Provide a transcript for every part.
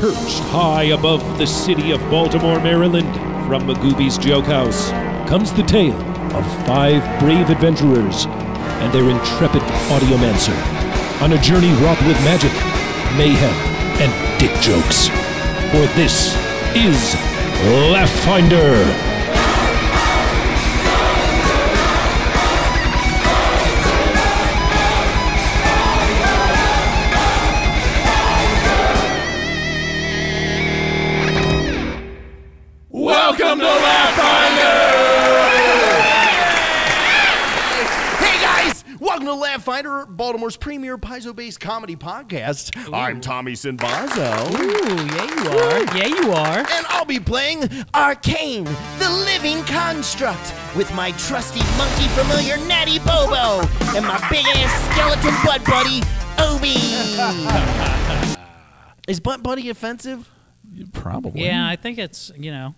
Perched high above the city of Baltimore, Maryland, from Magooby's Joke House, comes the tale of 5 brave adventurers and their intrepid audiomancer on a journey wrought with magic, mayhem, and dick jokes. For this is Laugh Finder. Welcome to Laugh Finder! Hey guys, welcome to Laugh Finder, Baltimore's premier piezo-based comedy podcast. Ooh. I'm Tommy Sinbazo. Ooh, yeah you are. Yeah you are. And I'll be playing Arcane, the living construct, with my trusty monkey familiar Natty Bobo and my big-ass skeleton butt buddy, Obi. Is butt buddy offensive? Probably. Yeah, I think it's, you know.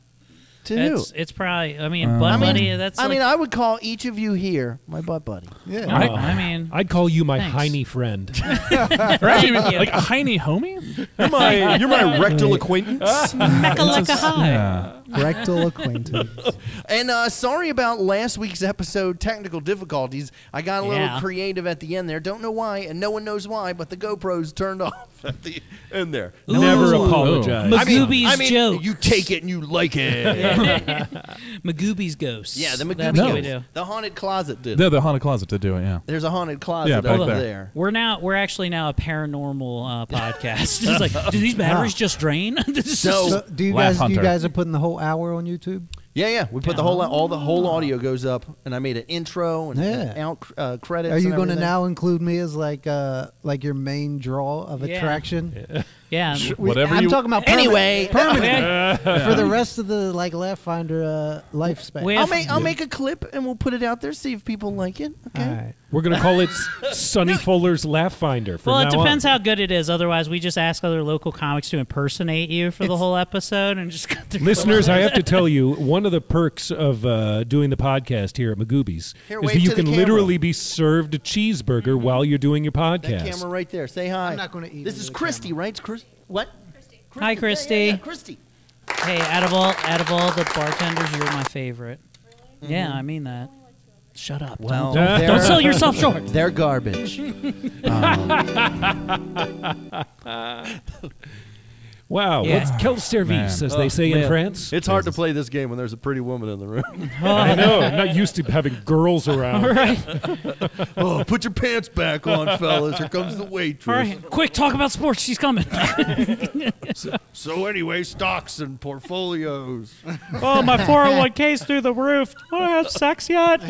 To who? It's probably, I mean, butt buddy, that's I mean, I would call each of you here my butt buddy. Yeah. I mean. I'd call you my thanks. Heiny friend. Right? Like a Heiny homie? You're my rectal acquaintance. Mecca-lecca-hi. Rectal acquaintance. And sorry about last week's episode, technical difficulties. I got a little creative at the end there. Don't know why, and no one knows why, but the GoPro's turned off at the end there. Never apologize. Magooby's joke. You take it and you like it. Magooby's ghosts. Yeah, the That's what we Magooby's. do. The haunted closet did. The haunted closet to do it, yeah. There's a haunted closet back over there. there. We're actually now a paranormal podcast. It's like, do these batteries just drain? So do you guys are putting the whole hour on YouTube? Yeah. We put the whole audio goes up, and I made an intro and out credits. Are you going to everything. now include me as like your main draw of attraction? Yeah. Whatever I'm you talking about Anyway, permanent for the rest of the Laugh Finder lifespan. I'll make a clip and we'll put it out there. See if people like it. Okay. All right. We're going to call it Sonny Fuller's Laugh Finder from Well, it now depends on. how good it is. Otherwise, we just ask other local comics to impersonate you for the whole episode and just cut their Listeners, I have to tell you, one of the perks of doing the podcast here at Magooby's is that you can literally be served a cheeseburger while you're doing your podcast. That camera right there. Say hi. I'm not going to eat. This is Christy, right? It's Chris. What? Hi, Christy. Yeah, Christy. Hey, out of all the bartenders, you're my favorite. Really? Yeah, I mean that. Shut up. Well, don't sell yourself short. They're garbage. Wow, Yeah. what's quel service, as they say in France? It's hard to play this game when there's a pretty woman in the room. I know. I'm not used to having girls around. Right. Oh, put your pants back on, fellas. Here comes the waitress. All right. Quick, talk about sports. She's coming. So anyway, stocks and portfolios. Oh, my 401k's through the roof. Do I have sex yet?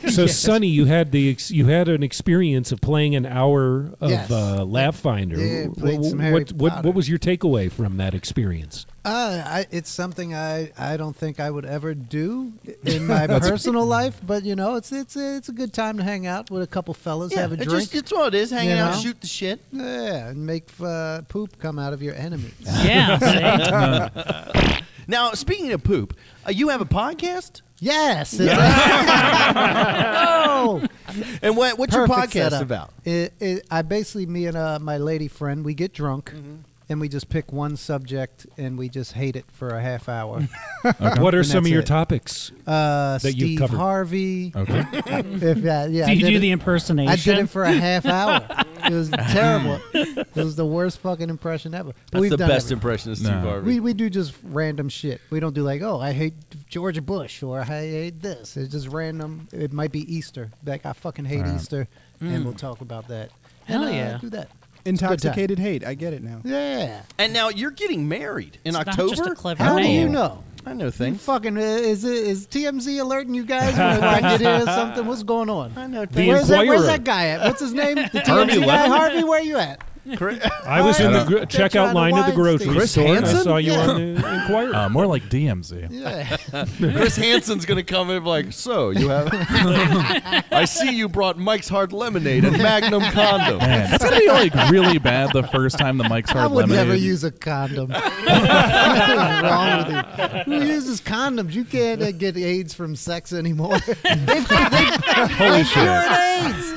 So, Sonny, you had an experience of playing an hour of Laugh Finder. Yeah, played some Harry what Potter. was your takeaway from that experience? It's something I don't think I would ever do in my personal life, but you know, it's a good time to hang out with a couple fellas, have a drink. It's what it is. Hanging out, know? shoot the shit. Yeah, and make poop come out of your enemies. Yeah. See? Now, speaking of poop, you have a podcast? Yes. Oh. And what's your Perfect podcast setup. about? I basically, me and my lady friend, we get drunk. And we just pick one subject and we just hate it for a half hour. What are And some of that's your it. topics that you've Steve covered? Harvey. Okay. Yeah, Do you do the impersonation? I did it for a half hour. It was terrible. It was the worst fucking impression ever. But That's we've the done best everything. impression of Steve Harvey. We do just random shit. We don't do like, oh, I hate George Bush or I hate this. It's just random. It might be Easter. Like, I fucking hate Easter. And we'll talk about that. Hell And, yeah. Do that. Intoxicated hate. I get it now. Yeah. And now you're getting married in It's not October? just a clever How do name. you know? I know You things. fucking is TMZ alerting you guys when I get here or something? What's going on? I know The things. Inquirer. Where's that guy at? What's his name? The Harvey TMZ guy? Levin? Harvey, where you at? I was in the They're checkout trying to line of the Weinstein. grocery Chris store, and I Hansen? saw you Yeah. on the Inquirer. More like DMZ. Yeah. Chris Hansen's going to come in like, so you have... I see you brought Mike's Hard Lemonade and Magnum Condom. Man, it's gonna be like really bad the first time the Mike's I Hard would Lemonade. never use a condom. What's wrong with you? Who uses condoms? You can't get AIDS from sex anymore. They've Holy shit! cured AIDS.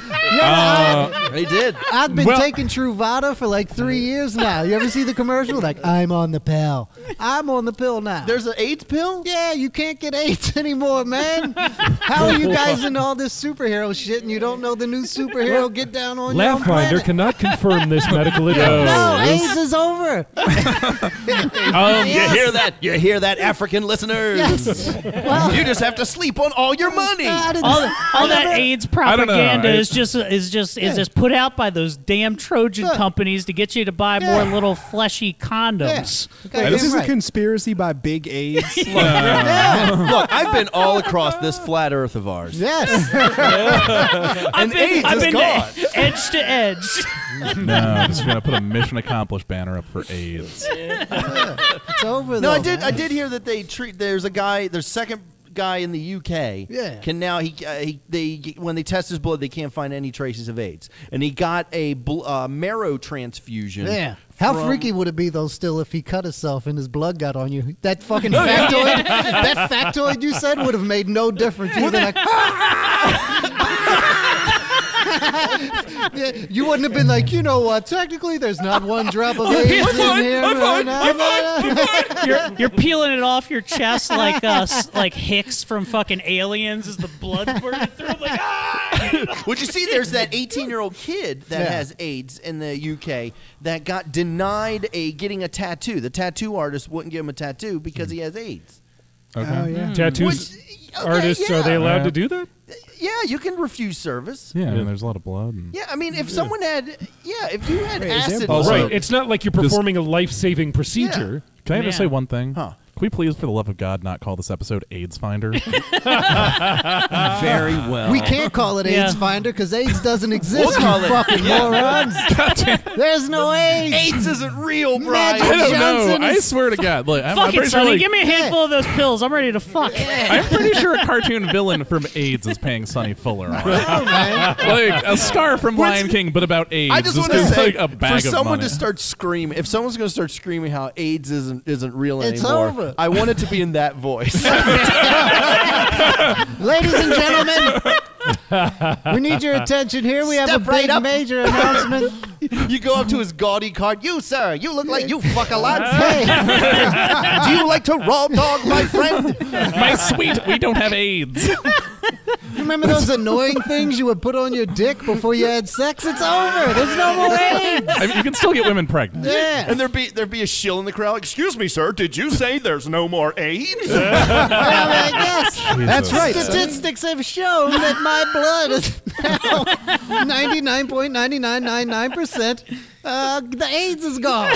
They did. I've been Well- taking Truvada motto for like 3 years now. You ever see the commercial? Like, I'm on the pill. I'm on the pill now. There's an AIDS pill? Yeah, you can't get AIDS anymore, man. How are you guys into all this superhero shit and you don't know the new superhero get down on your own Laugh-Finder planet? cannot confirm this medical advice. No, AIDS is over. You hear that? You hear that, African listeners? Yes. Well, You just have to sleep on all your money. All that AIDS propaganda is just put out by those damn Trojan companies to get you to buy more little fleshy condoms. Okay, This is a right. conspiracy by Big AIDS. Look, I've been all across this flat Earth of ours. Yes. And AIDS I've is been gone. edge to edge. No, I'm just gonna put a mission accomplished banner up for AIDS. It's over, No, though, I man. did hear that there's a guy, there's second guy in the UK. Yeah. Can now when they test his blood, they can't find any traces of AIDS, and he got a marrow transfusion. Yeah. How from- freaky would it be, though, still, if he cut himself and his blood got on you? That fucking factoid, that factoid you said would have made no difference. You'd have been like, yeah, you wouldn't have been like, you know what, technically there's not one drop of AIDS in here. You're peeling it off your chest like Hicks from fucking Aliens as the blood's burning through. Like, Would you see? There's that 18-year-old kid that has AIDS in the UK that got denied getting a tattoo. The tattoo artist wouldn't give him a tattoo because he has AIDS. Okay. Oh, yeah. Tattoos artists, are they allowed to do that? Yeah, you can refuse service. Yeah, I mean, there's a lot of blood. And Yeah, I mean, if someone had, if you had Wait, is there acid, blood? Right. It's not like you're performing a life-saving procedure. Can I just say one thing? Huh. Can we please, for the love of God, not call this episode AIDS Finder? very well. We can't call it AIDS Yeah. Finder because AIDS doesn't exist, We'll call you it- fucking morons. There's no AIDS. AIDS isn't real, Brian. Magic I don't Johnson know. I is- swear to God. Look, I'm fuck pretty it, sure, Sonny. like, Give me a handful of those pills. I'm ready to fuck. I'm pretty sure a cartoon villain from AIDS is paying Sonny Fuller on it. Like a Scar from Lion King, but about AIDS. I just This want to is say, like a bag for of someone money. to start screaming, if someone's going to start screaming how AIDS isn't real It's anymore, over. I want it to be in that voice. Ladies and gentlemen, we need your attention here. We have Step a right big up. major announcement. You go up to his gaudy card. You, sir, you look like you fuck a lot. Hey, Do you like to raw dog, my friend? My sweet, we don't have AIDS. remember those annoying things you would put on your dick before you had sex? It's over. There's no more AIDS. I mean, you can still get women pregnant. Yeah. And there'd be a shill in the crowd. Excuse me, sir. Did you say there's no more AIDS? Yes. That's right. Statistics have shown that my blood is now 99.9999%. The AIDS is gone.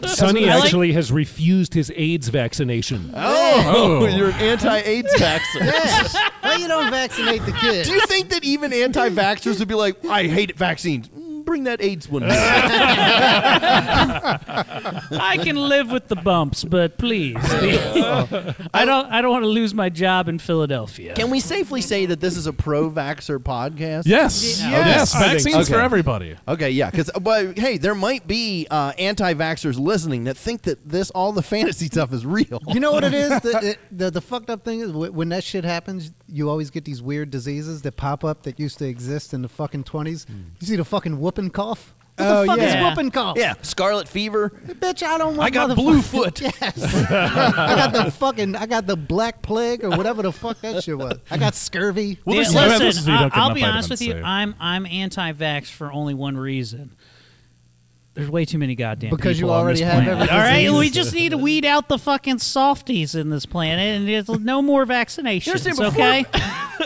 Sonny I like- actually has refused his AIDS vaccination. Oh, you're an anti-AIDS vaxxer. Yes. Well, you don't vaccinate the kid. Do you think that even anti-vaxxers would be like, I hate vaccines? Bring that AIDS one. I can live with the bumps, but please, I don't want to lose my job in Philadelphia. Can we safely say that this is a pro-vaxxer podcast? Yes. Yeah. Yes. I think Vaccines so. for everybody. Okay, yeah, because hey, there might be anti-vaxxers listening that think that all the fantasy stuff is real. You know what it is? The fucked up thing is when that shit happens, you always get these weird diseases that pop up that used to exist in the fucking 20s. You see the fucking whooping cough? What the fuck is yeah. whooping cough? Yeah, scarlet fever. Bitch, I don't want I got motherfucker- blue foot. Yes. I got the black plague or whatever the fuck that shit was. I got scurvy. Well, Yeah, there's no evidence listen, that you don't get I'll enough be honest with vitamins you. C. I'm anti-vax for only one reason. There's way too many goddamn Because people you already on this have planet. every All right, disease. we just need to weed out the fucking softies in this planet, and there's no more vaccinations. saying before- Okay,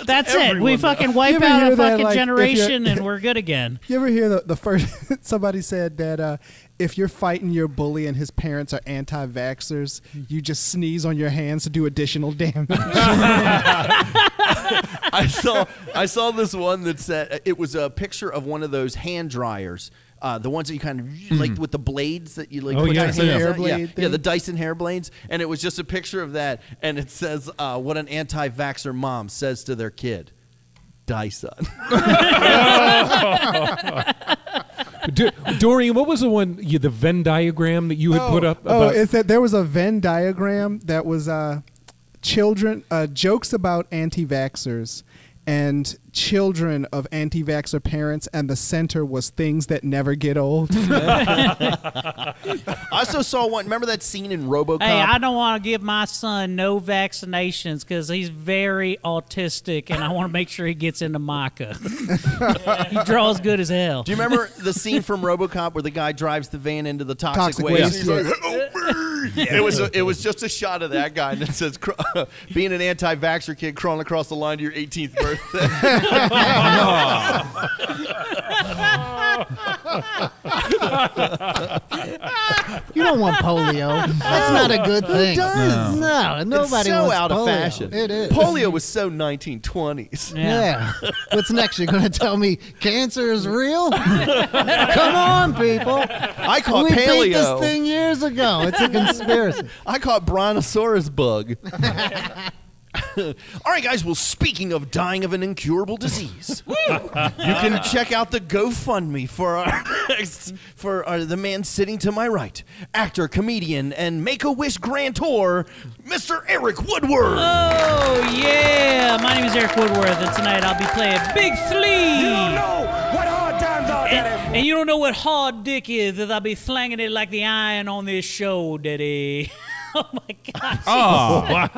that's it. We everyone, fucking You wipe ever out hear a that, fucking like, if you're- generation, and we're good again. You ever hear the first somebody said that if you're fighting your bully and his parents are anti-vaxxers, you just sneeze on your hands to do additional damage. I saw this one that said it was a picture of one of those hand dryers. The ones that you kind of like with the blades that you like. Oh, put yeah. your Dyson hands hair on. blade Yeah, the thing? Dyson hair blades, and it was just a picture of that, and it says what an anti-vaxxer mom says to their kid. Dyson. Dorian, what was the one, the Venn diagram that you had put up? About, it's that there was a Venn diagram that was children jokes about anti-vaxxers, and children of anti-vaxxer parents, and the center was things that never get old. I also saw one. Remember that scene in RoboCop? Hey, I don't want to give my son no vaccinations because he's very autistic, and I want to make sure he gets into Micah. He draws good as hell. Do you remember the scene from RoboCop where the guy drives the van into the toxic waste? waste. He's like, "Help me!" It was just a shot of that guy, and it says, "Being an anti-vaxxer kid crawling across the line to your 18th birthday." You don't want polio. That's not a good thing. Who does? No, nobody It's so wants out of polio. fashion. It is. Polio was so 1920s. Yeah. What's next? You're going to tell me cancer is real? Come on, people. I caught We paleo. beat this thing years ago. It's a conspiracy. I caught brontosaurus bug. All right, guys. Well, speaking of dying of an incurable disease, you can check out the GoFundMe for the man sitting to my right, actor, comedian, and Make-A-Wish grantor, Mr. Eric Woodward. Oh, yeah. My name is Eric Woodworth, and tonight I'll be playing Big Flea. You don't know what hard times are, Daddy. And you don't know what hard dick is, that I'll be slanging it like the iron on this show, Daddy. Oh, my gosh. Oh, what?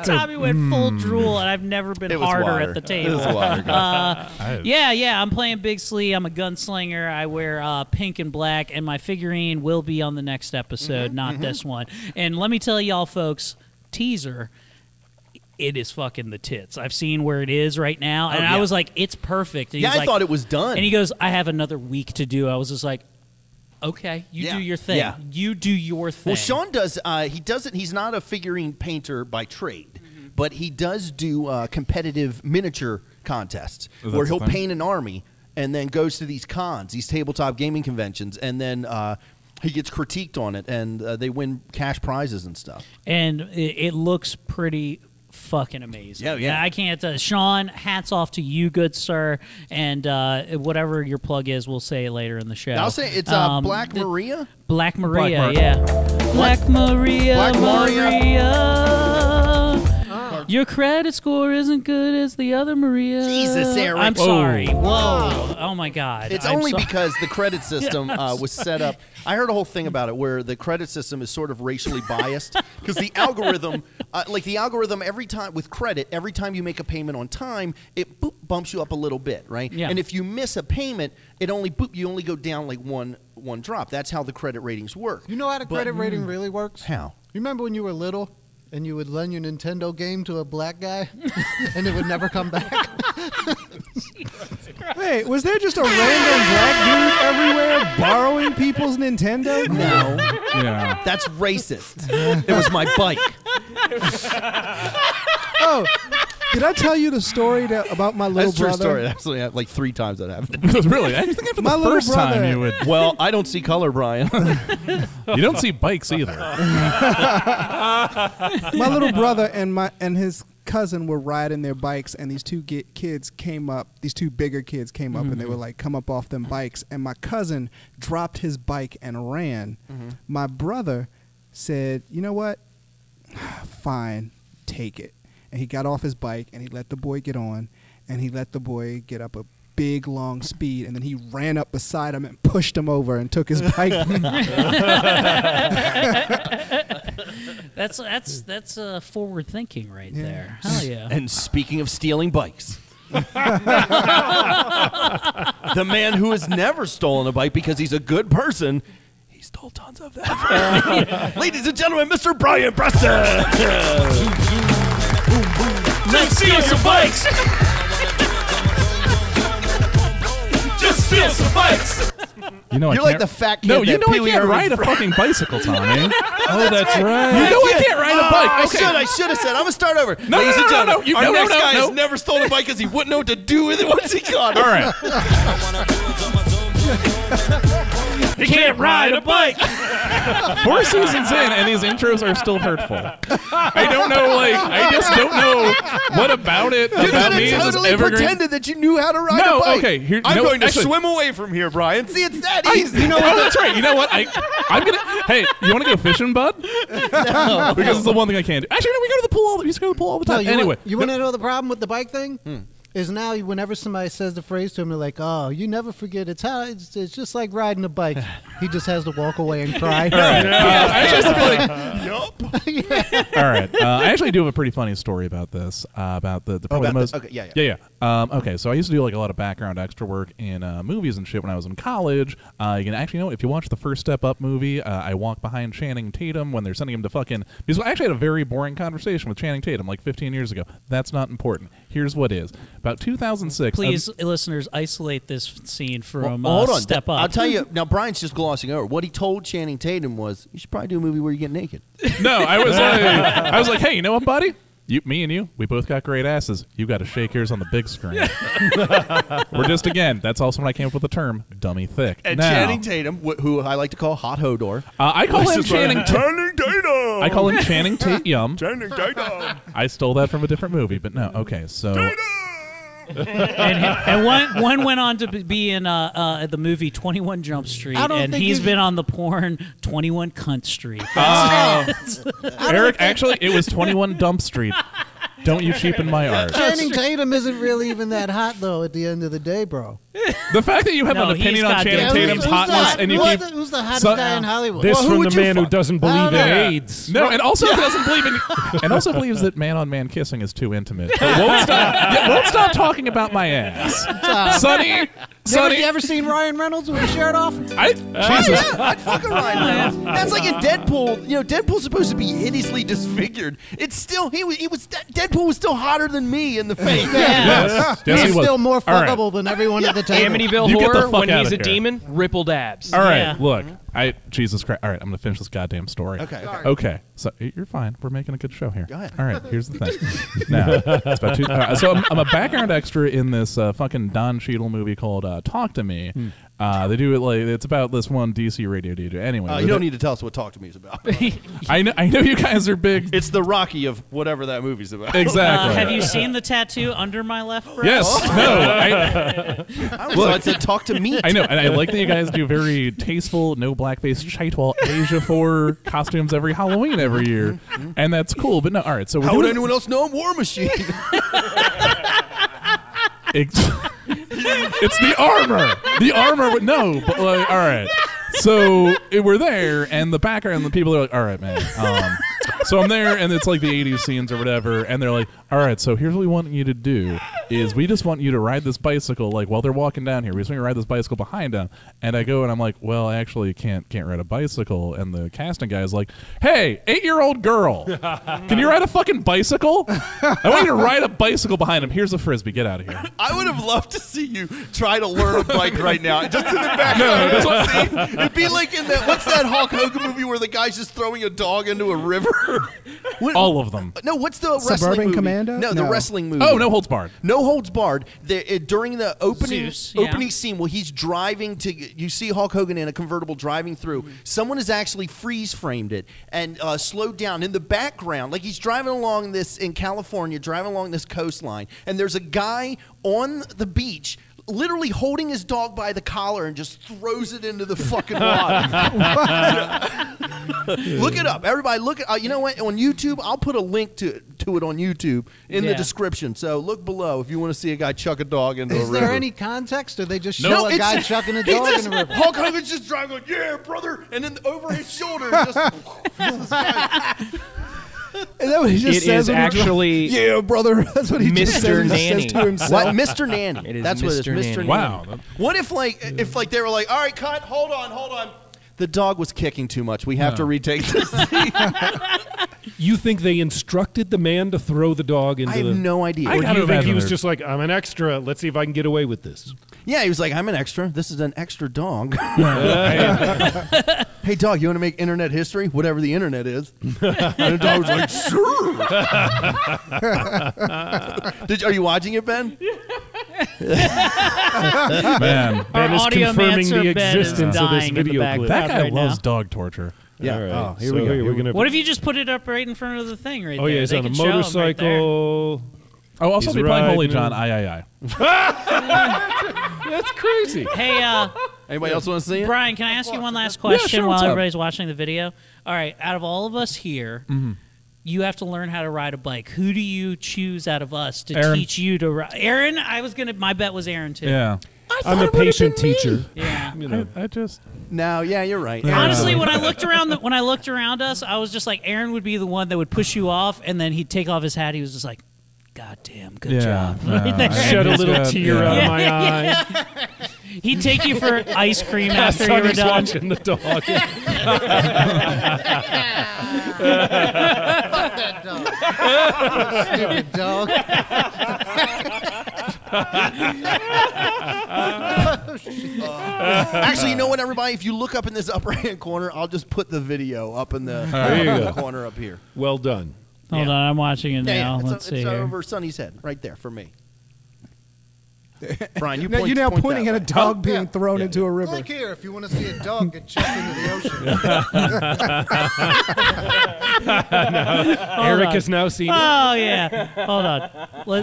Tommy went full drool, and I've never been It was harder water. at the table. It was water. Yeah, I'm playing Big Slee. I'm a gunslinger. I wear pink and black, and my figurine will be on the next episode, not this one. And let me tell y'all, folks, teaser, it is fucking the tits. I've seen where it is right now, and yeah. I was like, it's perfect. And Yeah, he's I like- thought it was done. And he goes, I have another week to do. I was just like, okay, you Yeah. do your thing. Yeah. You do your thing. Well, Sean does. He doesn't. He's not a figurine painter by trade, but he does do competitive miniature contests Oh, where that's he'll a thing? paint an army and then goes to these cons, these tabletop gaming conventions, and then he gets critiqued on it, and they win cash prizes and stuff. And it looks pretty fucking amazing. Yeah. I can't. Sean, hats off to you, good sir. And whatever your plug is, we'll say it later in the show. I'll say it's Black Maria. Black Maria, Black Mar- yeah. Black Maria, Black Maria. Your credit score isn't good as the other Maria. Jesus, Eric. I'm Whoa. sorry. Whoa. Oh, my God. It's I'm only sorry. because the credit system was set up. I heard a whole thing about it where the credit system is sort of racially biased because the algorithm, every time with credit, every time you make a payment on time, it bumps you up a little bit, right? Yeah. And if you miss a payment, you only go down like one drop. That's how the credit ratings work. You know how the credit rating really works? How? You remember when you were little and you would lend your Nintendo game to a black guy and it would never come back? Wait, was there just a random black dude everywhere borrowing people's Nintendo? No, Yeah. that's racist. It was my bike. Oh, did I tell you the story about my little That's a true brother? story. Actually, like 3 times that happened. Really? I was thinking for My the little first time brother- you would. Well, I don't see color, Brian. You don't see bikes either. My little brother and his cousin were riding their bikes, and these two kids came up. These two bigger kids came up, and they were like, "Come up off them bikes." And my cousin dropped his bike and ran. My brother said, "You know what? Fine, take it." And he got off his bike, and he let the boy get on, and he let the boy get up a big long speed, and then he ran up beside him and pushed him over and took his bike. That's forward thinking right there. Hell yeah. And speaking of stealing bikes, the man who has never stolen a bike because he's a good person, he stole tons of them. Ladies and gentlemen, Mr. Brian Preston. Just steal some bikes. Just steal some bikes. You know, You're I like can't, the fat kid. No, you that know I Pee-wee can't Herman ride a fucking bicycle, Tommy. Oh, that's right. You know I can't ride a bike. Okay. I should have said. I'm gonna start over. No, Ladies no, and no, gentlemen, no, you- our no, no, next no, guy no. has never stolen a bike because he wouldn't know what to do with it once he got it. All right. You can't ride a bike. 4 seasons in, and these intros are still hurtful. I don't know, I just don't know what about it, You about could me have is totally evergreen. pretended that you knew how to ride No, a bike. okay, here- I'm no, going to actually- swim away from here, Brian. See, it's that easy. Oh, that's right. You know what? I'm gonna. Hey, you want to go fishing, bud? Because it's the one thing I can't do. Actually, no, we go to the pool. We used to go to the pool all the time. No, Anyway, you want to know the problem with the bike thing? is now whenever somebody says the phrase to him, they're like, "Oh, you never forget. It's just like riding a bike." He just has to walk away and cry. All right. All right. I actually do have a pretty funny story about this. About the probably the most. Okay, yeah. Okay, so I used to do like a lot of background extra work in movies and shit when I was in college. You can actually know if you watch the First Step Up movie, I walk behind Channing Tatum when they're sending him to fucking. Because I actually had a very boring conversation with Channing Tatum like 15 years ago. That's not important. Here's what is. About 2006. Please, listeners, isolate this scene from hold on. Step Up. I'll tell you. Now, Brian's just glossing over. What he told Channing Tatum was, you should probably do a movie where you get naked. No, I was like, hey, you know what, buddy? Me and you, we both got great asses. You got to shake yours on the big screen. We're just, again, that's also when I came up with the term dummy thick. And now, Channing Tatum, who I like to call Hot Hodor. I call him Channing Tatum. I call him Channing Tatum. Channing Tatum. I stole that from a different movie, but no. Okay, so. and one went on to be in the movie 21 Jump Street, and he's been on the porn 21 Cunt Street. Eric, actually, it was 21 Dump Street. Don't you cheapen my art. Channing Tatum isn't really even that hot, though, at the end of the day, bro. The fact that you have an opinion on Channing Tatum's hotness and you keep... Who's the hottest guy in Hollywood? This from the man who doesn't believe in AIDS. No, and also doesn't believe in... And also believes that man-on-man kissing is too intimate. But won't stop talking about my ass. Sonny... You ever seen Ryan Reynolds with his shirt off? Jesus. I'd fucking Ryan Reynolds. That's like in Deadpool. You know, Deadpool's supposed to be hideously disfigured. It's still Deadpool was still hotter than me in the face. Yes, He's he was. still more fuckable than everyone at the table. Amityville You get the Horror, fuck when out he's of a here. demon, rippled abs. All right, Yeah. look. Jesus Christ. All right, I'm going to finish this goddamn story. Okay. So you're fine. We're making a good show here. Go ahead. All right, here's the thing. Now, it's about so I'm a background extra in this fucking Don Cheadle movie called Talk to Me. They do it like it's about this one DC radio DJ. Anyway, You don't need to tell us what Talk to Me is about. I know you guys are big. It's the Rocky of whatever that movie's about. Exactly. Have you seen the tattoo under my left breast? Yes. No. So it said Talk to Me. I know, and I like that you guys do very tasteful, no blackface, Chaitwal Asia 4 costumes every Halloween every year, and that's cool. But no, all right. So How would anyone else know I'm War Machine? It's the armor. The armor. No, but like, all right. So we're there, and the background, and the people are like, "All right, man." So I'm there, and it's like the '80s scenes or whatever, and they're like, "All right, so here's what we want you to do: is we just want you to ride this bicycle, like while they're walking down here. We just want you to ride this bicycle behind them." And I go, and I'm like, "Well, I actually can't ride a bicycle." And the casting guy is like, "Hey, 8-year-old girl, can you ride a fucking bicycle? I want you to ride a bicycle behind him. Here's the frisbee. Get out of here." I would have loved to see you try to learn a bike right now. Just in the background. It'd be like in that, what's that Hulk Hogan movie where the guy's just throwing a dog into a river? All of them. No, what's the wrestling Suburban movie? Commando? No, the No. wrestling movie. Oh, No Holds Barred. No Holds Barred. During the opening Zeus, yeah. opening scene where he's driving to, you see Hulk Hogan in a convertible driving through. Someone has actually freeze framed it and slowed down in the background, like he's driving along this in California, driving along this coastline, and there's a guy on the beach literally holding his dog by the collar and just throws it into the fucking water. Look it up, everybody. Look at. You know what? On YouTube, I'll put a link to it on YouTube in the description. So look below if you want to see a guy chuck a dog into a river. Is there any context, or they just show No, a guy chucking a dog in the river? Hulk Hogan's just driving, going, "Yeah, brother," and then over his shoulder, just. Is that what he just It says? is actually yeah, brother. That's what he just Mr. says. He just Nanny. says to himself. What? Mr. Nanny. It is That's what it is. Mr. Mr. Nanny. Nanny. Wow. What if like they were like, "All right, cut. Hold on. The dog was kicking too much. We have to retake this." You think they instructed the man to throw the dog into I have the... no idea. Or I do gotta you think he imagine was they're- just like, I'm an extra. Let's see if I can get away with this. Yeah, he was like, "I'm an extra. This is an extra dog." Hey, dog, you want to make internet history? Whatever the internet is. And the dog was like, "Sure." Are you watching it, Ben? Man, Ben is audio confirming mancer the Ben is existence of this dying in the video background. clip. that guy right loves now. dog torture. Yeah. All right. Oh, here so we go. We're gonna, What if you just put it up right in front of the thing right oh, there? yeah, he's They on a can show 'em right there. motorcycle. Oh, also He's be playing Holy riding John. him. I. That's crazy. Hey, Anybody else want to see it? Brian, can I ask you one last question sure, while what's up? everybody's watching the video? All right, out of all of us here, you have to learn how to ride a bike. Who do you choose out of us to Aaron. teach you to ride? Aaron? My bet was Aaron, too. Yeah. I'm the patient teacher. Yeah. You know. I just. No, yeah, you're right. Honestly, when I looked around us, I was just like, Aaron would be the one that would push you off, and then he'd take off his hat. He was just like, "God damn, good job." Right there. Shed a little tear out of my eye. He'd take you for ice cream after you were Sonny's done. watching the dog. Fuck that dog. Stupid dog. Actually, you know what, everybody? If you look up in this upper hand corner, I'll just put the video up in the There you go. corner up here. Well done. Hold on, I'm watching it now. Let's see It's here. over Sonny's head, right there for me. Brian, you Now, point. you're now point pointing that at a way. dog being thrown into a river. Click here if you want to see a dog get chucked into the ocean. Eric has now seen it. Oh yeah. Hold on.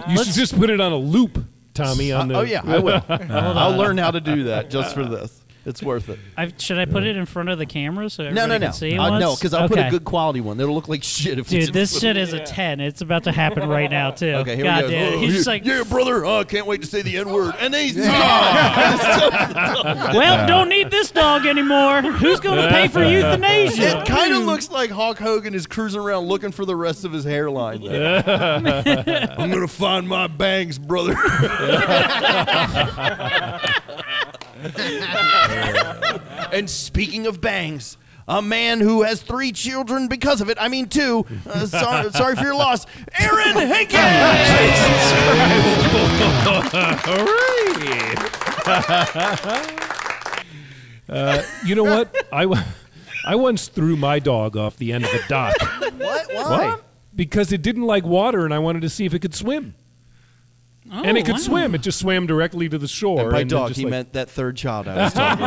You should just put it on a loop, Tommy. On the. Oh yeah, I will. I'll learn how to do that just for this. It's worth it. Should I put it in front of the camera so No, everybody no, can see it no. once? No, because I'll put a Okay. good quality one. It'll look like shit if Dude, it's this shit is a 10. It's about to happen right now too. Okay, here God we go. damn. Oh, He's just yeah, like, yeah, brother. Oh, I can't wait to say the N word. And he's well, don't need this dog anymore. Who's going to pay for euthanasia? It kind of looks like Hulk Hogan is cruising around looking for the rest of his hairline. There. I'm gonna find my bangs, brother. And speaking of bangs, a man who has 3 children because of it. I mean 2. Sorry for your loss, Aaron Hankins. You know what? I once threw my dog off the end of a dock. What? Why? Because it didn't like water, and I wanted to see if it could swim. And it could swim. It just swam directly to the shore. And by and then dog, just he like- meant that third child I was talking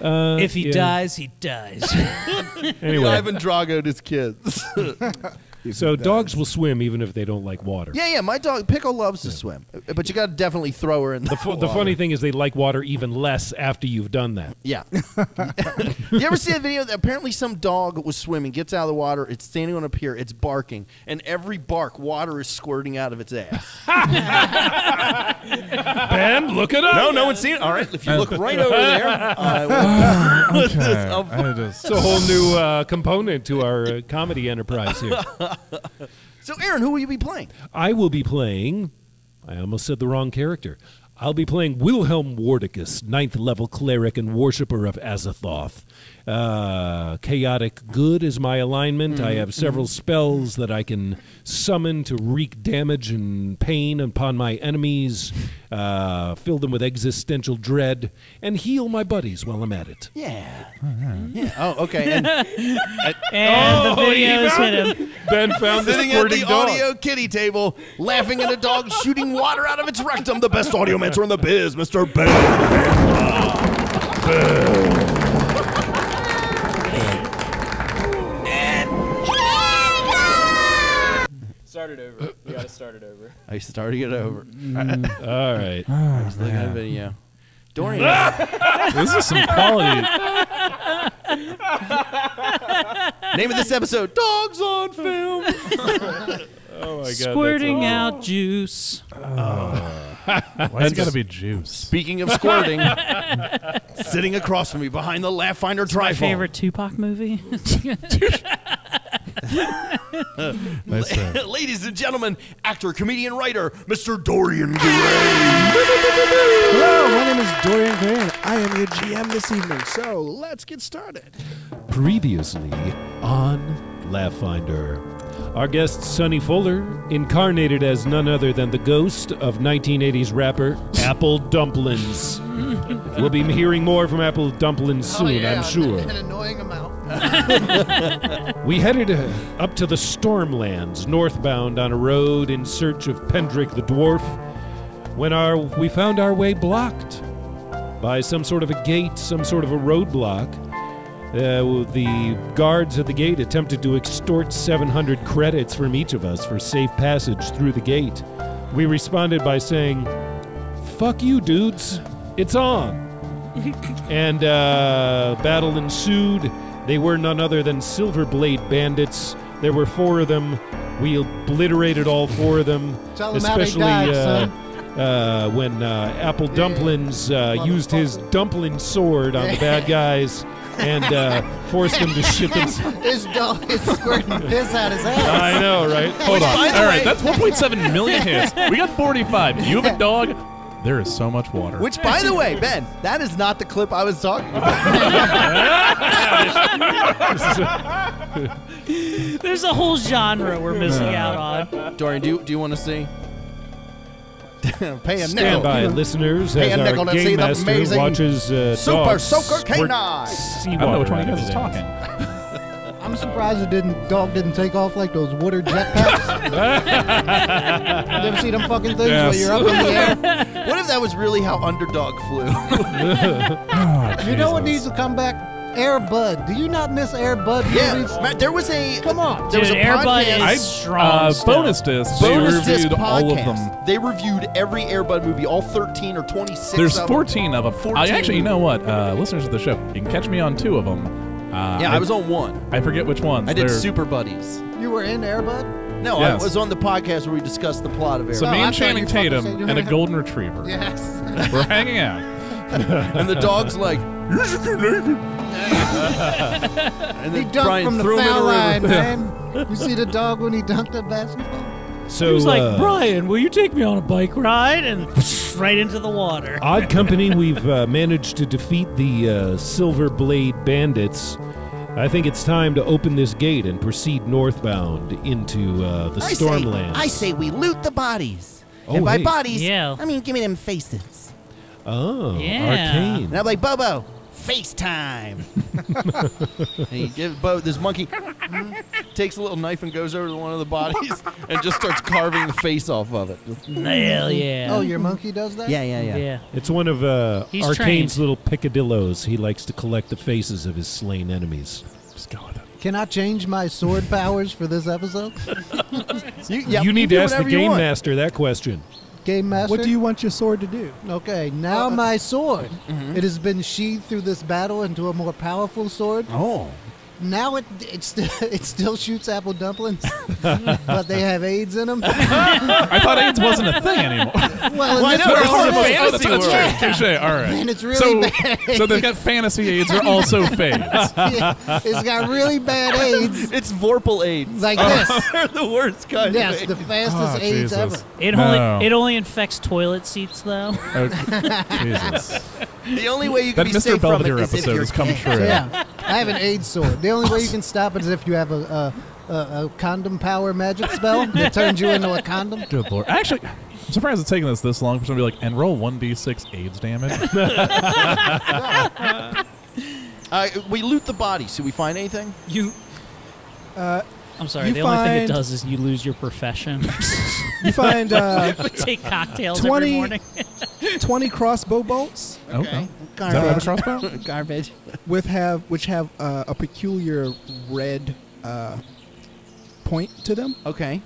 about. If he yeah. dies, he dies. Anyway, Ivan Drago'd his kids. so dogs will swim even if they don't like water. Yeah, my dog Pickle loves to swim, but you got to definitely throw her in the The funny thing is they like water even less after you've done that. Yeah. You ever see a video that apparently some dog was swimming, gets out of the water, it's standing on a pier, it's barking, and every bark, water is squirting out of its ass. Ben, look it up. No one's seen it. All right, if you look right over there, I will put this up. It's a whole new component to our comedy enterprise here. So, Aaron, who will you be playing? I will be playing, I almost said the wrong character. I'll be playing Wilhelm Wardicus, 9th level cleric and worshipper of Azathoth. Chaotic good is my alignment. I have several spells that I can summon to wreak damage and pain upon my enemies, fill them with existential dread, and heal my buddies while I'm at it. Yeah. Yeah. Oh, okay. And And the videos hit him. Ben found the sitting at squirting the dog. audio kitty table, laughing at a dog shooting water out of its rectum, the best audiomancer in the biz, Mr. Ben. Start it over. You gotta start it over. I started it over. All right. Just look at the video. Dorian. This is some quality. Name of this episode: Dogs on Film. Oh my God, Squirting out juice. Why's it gotta be juice? Speaking of squirting, sitting across from me behind the Laugh Finder My trifle. favorite Tupac movie. Nice try. Ladies and gentlemen, actor, comedian, writer, Mr. Dorian Gray. Hello, my name is Dorian Gray, and I am your GM this evening. So let's get started. Previously on Laugh Finder, our guest Sonny Fuller, incarnated as none other than the ghost of 1980s rapper Apple Dumplings. We'll be hearing more from Apple Dumplings soon, I'm sure. An annoying amount. We headed up to the Stormlands, northbound on a road in search of Pendrick the Dwarf, when we found our way blocked by some sort of a gate, some sort of a roadblock. The guards at the gate attempted to extort 700 credits from each of us for safe passage through the gate. We responded by saying, "Fuck you, dudes. It's on." And battle ensued. They were none other than Silverblade bandits. There were 4 of them. We obliterated all 4 of them. Tell them how they especially died, son. when Apple Dumplings used his dumpling sword on the bad guys and forced them to shit themselves. His dog is squirting piss out his ass. I know, right? Hold on. by the All way- right, that's 1.7 million hits. We got 45. You have a dog. There is so much water. Which, by the way, Ben, that is not the clip I was talking about. There's a whole genre we're missing out on. Dorian, do you want to see? Pay a Stand nickel. by, listeners, Pay as a nickel our to see game the master amazing watches Super dogs Soaker squirt Canine. seawater I don't know which one out of of you guys is his talking. ass. I'm surprised dog didn't take off like those water jetpacks. You ever see them fucking things Yes. where you're up in the air? What if that was really how Underdog flew? You know what needs to come back? Air Bud. Do you not miss Air Bud Yeah, movies? Matt, there was a Come on. There was Dude, a Air Bud podcast. is strong stuff. bonus disc. They Bonus disc reviewed all of podcast. them. They reviewed every Air Bud movie, all 13 or 26. There's of 14 of them. 14. Actually, you know what? Listeners of the show, you can catch me on 2 of them. Yeah, I was on one. I forget which ones. I did They're- Super Buddies. You were in Air Bud? No, Yes. I was on the podcast where we discussed the plot of Air So Bud. me I and thought Channing you fucking Tatum said you and a were- golden retriever. Yes. We're hanging out. And the dog's like, you should get naked. And He then dunked Brian from the threw him in foul the line, river. man. You see the dog when he dunked at basketball? So, He was like, Brian, will you take me on a bike ride? And right into the water. Odd Company, we've managed to defeat the Silverblade bandits. I think it's time to open this gate and proceed northbound into the Stormlands. I say we loot the bodies. Oh, and by hey. bodies, Yeah. I mean give me them faces. Oh, Yeah. arcane. And I'm like, Bobo, FaceTime. And he gives this monkey takes a little knife and goes over to one of the bodies and just starts carving the face off of it. Just- Hell yeah. Oh, your monkey does that? yeah. Yeah. It's one of He's Arcane's trained. little picadillos. He likes to collect the faces of his slain enemies. Just go with it. Can I change my sword powers for this episode? You need to ask the game master that question. Game Master? What do you want your sword to do? Okay, now my sword. It has been sheathed through this battle into a more powerful sword. Oh. Now it still shoots apple dumplings, but they have AIDS in them. I thought AIDS wasn't a thing anymore. Well, in Why this not? world, It's a it is. fantasy that's world. true. Touche. All right. And it's really bad. So they've got fantasy AIDS. They're also fades. Yeah, it's got really bad AIDS, It's Vorpal AIDS. like this. They're the worst kind Yes, of the AIDS. fastest AIDS Jesus. ever. It No. only infects toilet seats though. Okay. Jesus. The only way you can That be Mr. safe from it Belvedere is if episode you're has come gay. true. Yeah, I have an AIDS sword. The only way you can stop it is if you have a condom power magic spell that turns you into a condom. Good lord. Actually, I'm surprised it's taking us this long for somebody to be like, and roll 1d6 AIDS damage. We loot the body. So we find anything? I'm sorry. You The only thing it find- does is you lose your profession. You find We take cocktails 20 every morning. 20 crossbow bolts Okay. Does that have a crossbow? Garbage. which have a peculiar red point to them. Okay.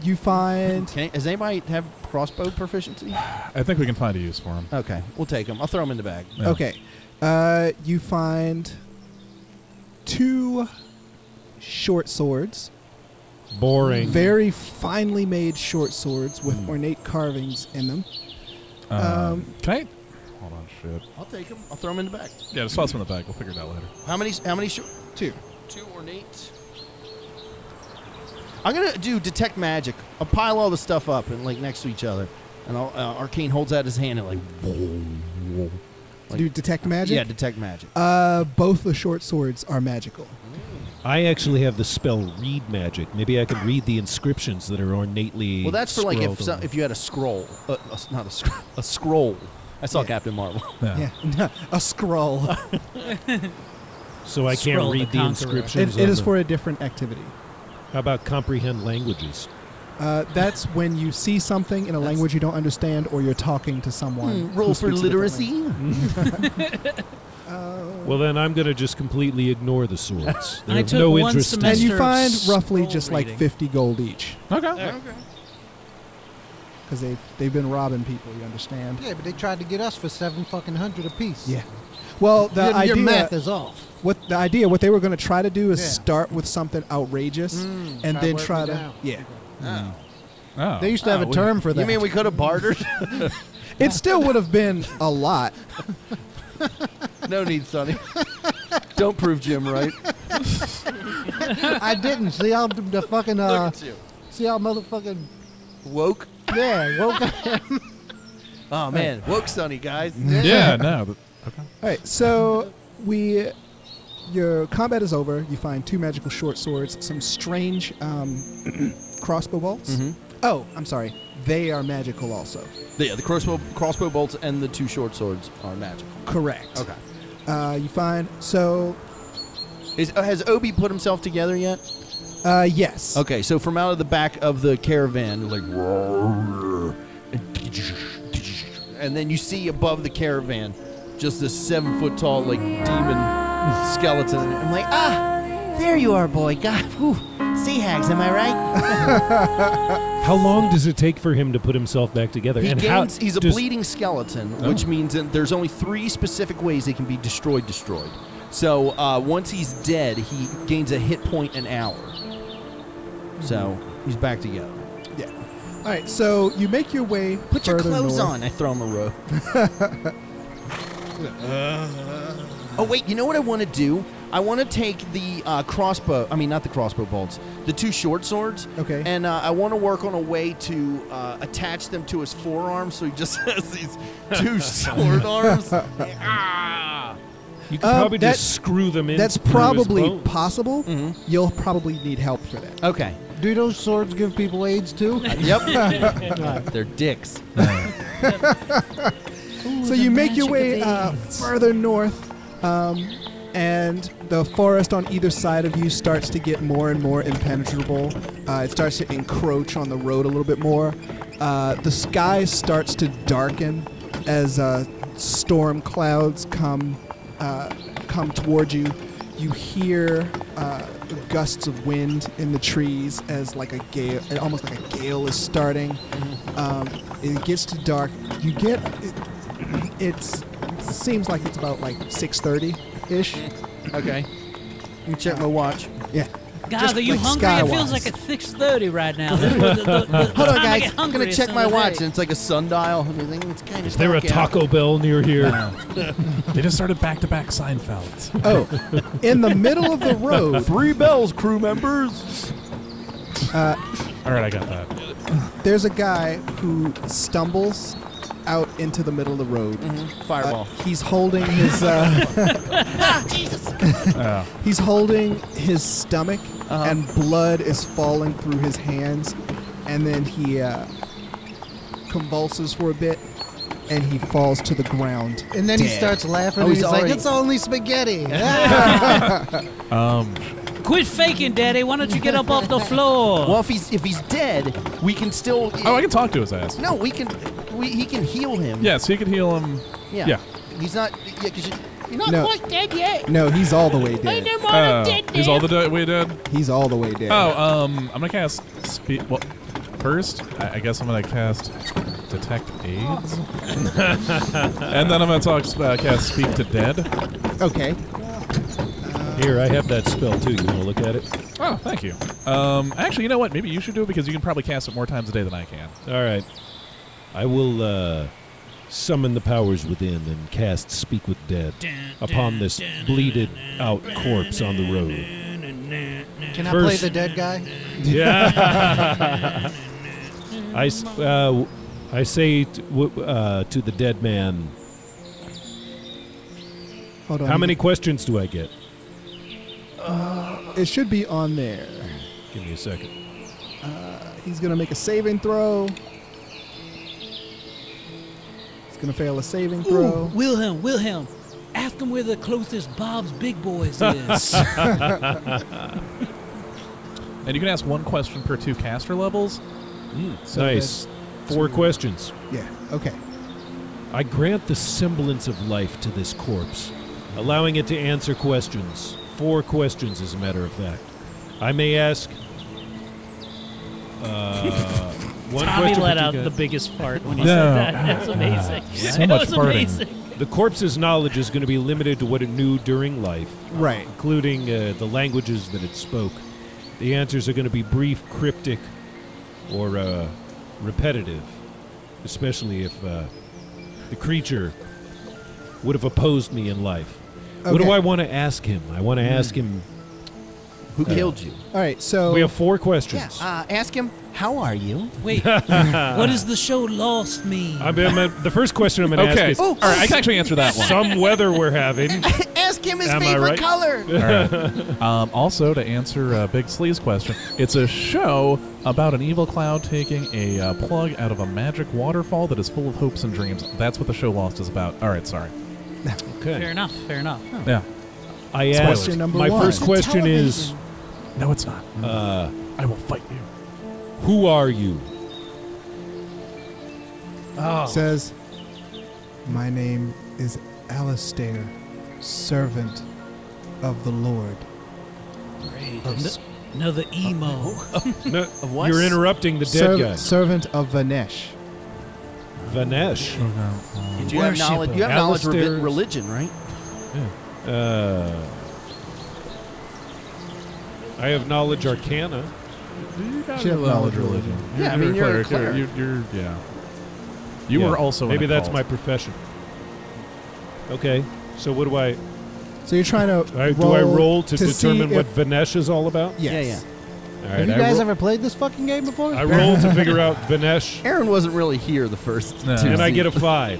You find Does anybody have crossbow proficiency? I think we can find a use for him. Okay, we'll take them. I'll throw them in the bag. Yeah. okay. You find 2 short swords, Boring. very finely made short swords with ornate carvings in them. Can I? Hold on, shit. I'll take them. I'll throw them in the bag. Yeah, just toss them in the bag. We'll figure it out later. How many? 2. 2 ornate. I'm gonna do detect magic. I'll pile all the stuff up and like next to each other, and Arcane holds out his hand and like. Do you detect magic? Yeah, detect magic. Both the short swords are magical. I actually have the spell Read Magic. Maybe I can read the inscriptions that are ornately. Well, that's for like scrolled on. if you had a scroll, not a scroll. I saw Captain Marvel. Yeah. A scroll. So I Scroll can't read the the Conqueror. inscriptions. It on is the- for a different activity. How about comprehend languages? That's when you see something in a language you don't understand or you're talking to someone. who Roll for speaks a different literacy. Well, then I'm going to just completely ignore the swords. They're I of took no one interest in language. And semester you find of roughly scroll just like reading. 50 gold each. Okay. because they've been robbing people. You understand? Yeah, but they tried to get us for $700 apiece. Yeah. Well, Your math is off. What they were going to try to do is start with something outrageous and then try to down. yeah. Oh. They used to have a term for that. You mean we could have bartered? It still would have been a lot. No need, Sonny. Don't prove Jim right. I didn't. See how the fucking Look at you. see how motherfucking Woke? yeah woke up. Oh, man. Woke Sonny, guys. Yeah, no. Okay. All right, so your combat is over. You find 2 magical short swords, some strange crossbow bolts. Mm-hmm. Oh, I'm sorry. They are magical also. Yeah, the crossbow bolts and the 2 short swords are magical. Correct. Okay. You find so. Has Obi put himself together yet? Yes. Okay, so from out of the back of the caravan, like, and then you see above the caravan just this 7-foot-tall, like, demon skeleton. I'm like, there you are, boy. God, whew. Sea hags, am I right? How long does it take for him to put himself back together? He's a bleeding skeleton, which means that there's only 3 specific ways he can be destroyed. So once he's dead, he gains a hit point an hour. So he's back together. Yeah. All right. So you make your way. Put your further clothes north. on. I throw him a rope. Oh wait, you know what I want to do? I want to take the crossbow. I mean, not the crossbow bolts. The 2 short swords. Okay. And I want to work on a way to attach them to his forearms, so he just has these 2 sword arms. You could probably just screw them in. That's through his probably bones. possible. Mhm. You'll probably need help for that. Okay. Do those swords give people AIDS too? Yep. They're dicks. So you make your way further north, and the forest on either side of you starts to get more and more impenetrable. It starts to encroach on the road a little bit more. The sky starts to darken as storm clouds come toward you. You hear gusts of wind in the trees as like a gale, almost like a gale is starting. It gets to dark. You get it seems like it's about like 6:30-ish. Okay. You check my watch. Yeah. God, Just are you like hungry? It sky-wise. feels like it's 6:30 right now. Hold on, guys. I'm gonna check my watch, and it's like a sundial. I mean, it's kind of. Is there a Taco Bell near here? They just started back-to-back Seinfelds. Oh, in the middle of the road, 3 bells, crew members. All right, I got that. there's a guy who stumbles out into the middle of the road. Fireball. He's holding his. He's holding his stomach, and blood is falling through his hands, and then he convulses for a bit, and he falls to the ground. And then he dead. starts laughing. Oh, and he's he's like, already- "It's only spaghetti." Quit faking, Daddy. Why don't you get up off the floor? Well, if he's dead, we can still. Oh, I can talk to his ass. No, he can heal him. Yes, he could heal him. Yeah. He's not. Yeah, because you're not No. quite dead yet. No, he's all the way dead. He's all the way dead. He's all the way dead. Oh, I'm gonna cast speak. Well, first, I guess I'm gonna cast detect AIDS, and then I'm gonna cast speak to dead. Okay. Here, I have that spell too. You want to look at it? Oh, thank you. Actually, you know what? Maybe you should do it because you can probably cast it more times a day than I can. All right. I will summon the powers within and cast Speak with Dead upon this bleeded out corpse on the road. Can I play First- the dead guy? Yeah. I say to the dead man, Hold on. how many questions do I get? It should be on there. Give me a second. He's gonna make a saving throw. He's gonna fail a saving throw. Ooh, Wilhelm, ask him where the closest Bob's Big Boys is. And you can ask one question per 2 caster levels. So Nice. 4 questions. Yeah. Okay. I grant the semblance of life to this corpse, allowing it to answer questions. 4 questions, as a matter of fact. I may ask, One Tommy question let for out you the guys. biggest fart when he No. said that. That's amazing. So That much was farting. amazing. The corpse's knowledge is going to be limited to what it knew during life, Right. including the languages that it spoke. The answers are going to be brief, cryptic, or repetitive, especially if the creature would have opposed me in life. What do Okay. I want to ask him? I want to ask him. Who killed you? All right. So We have 4 questions. Ask him, how are you? Wait, what does the show Lost mean? The first question I'm going to ask Okay. is All right, I can actually answer that one. some weather we're having. Ask him his Am I favorite right? color. All right. Also, to answer Big Slee's question, it's a show about an evil cloud taking a plug out of a magic waterfall that is full of hopes and dreams. That's what the show Lost is about. All right, sorry. Okay. Fair enough. Fair enough. Yeah. I Spoilers. asked. Question number My one. first question is, No, it's not. I will fight you. who are you? says, "My name is Alistair, servant of the Lord." Great. Another emo. No, what? you're interrupting the dead guy. Servant of Vanesh. Vanesh. You have knowledge. You have knowledge of Alistair's- religion, right? I have knowledge arcana. You got She had knowledge of religion. Yeah, I mean, you're a cleric. You're yeah. You Yeah, were also in maybe a that's cult. my profession. Okay, so what do I So you're trying to do I roll to see determine what if- Vanesh is all about? Yes. All Have right, you I guys ro- ever played this fucking game before? I roll to figure out Vanesh, Aaron wasn't really here the first No. two and I get a seasons.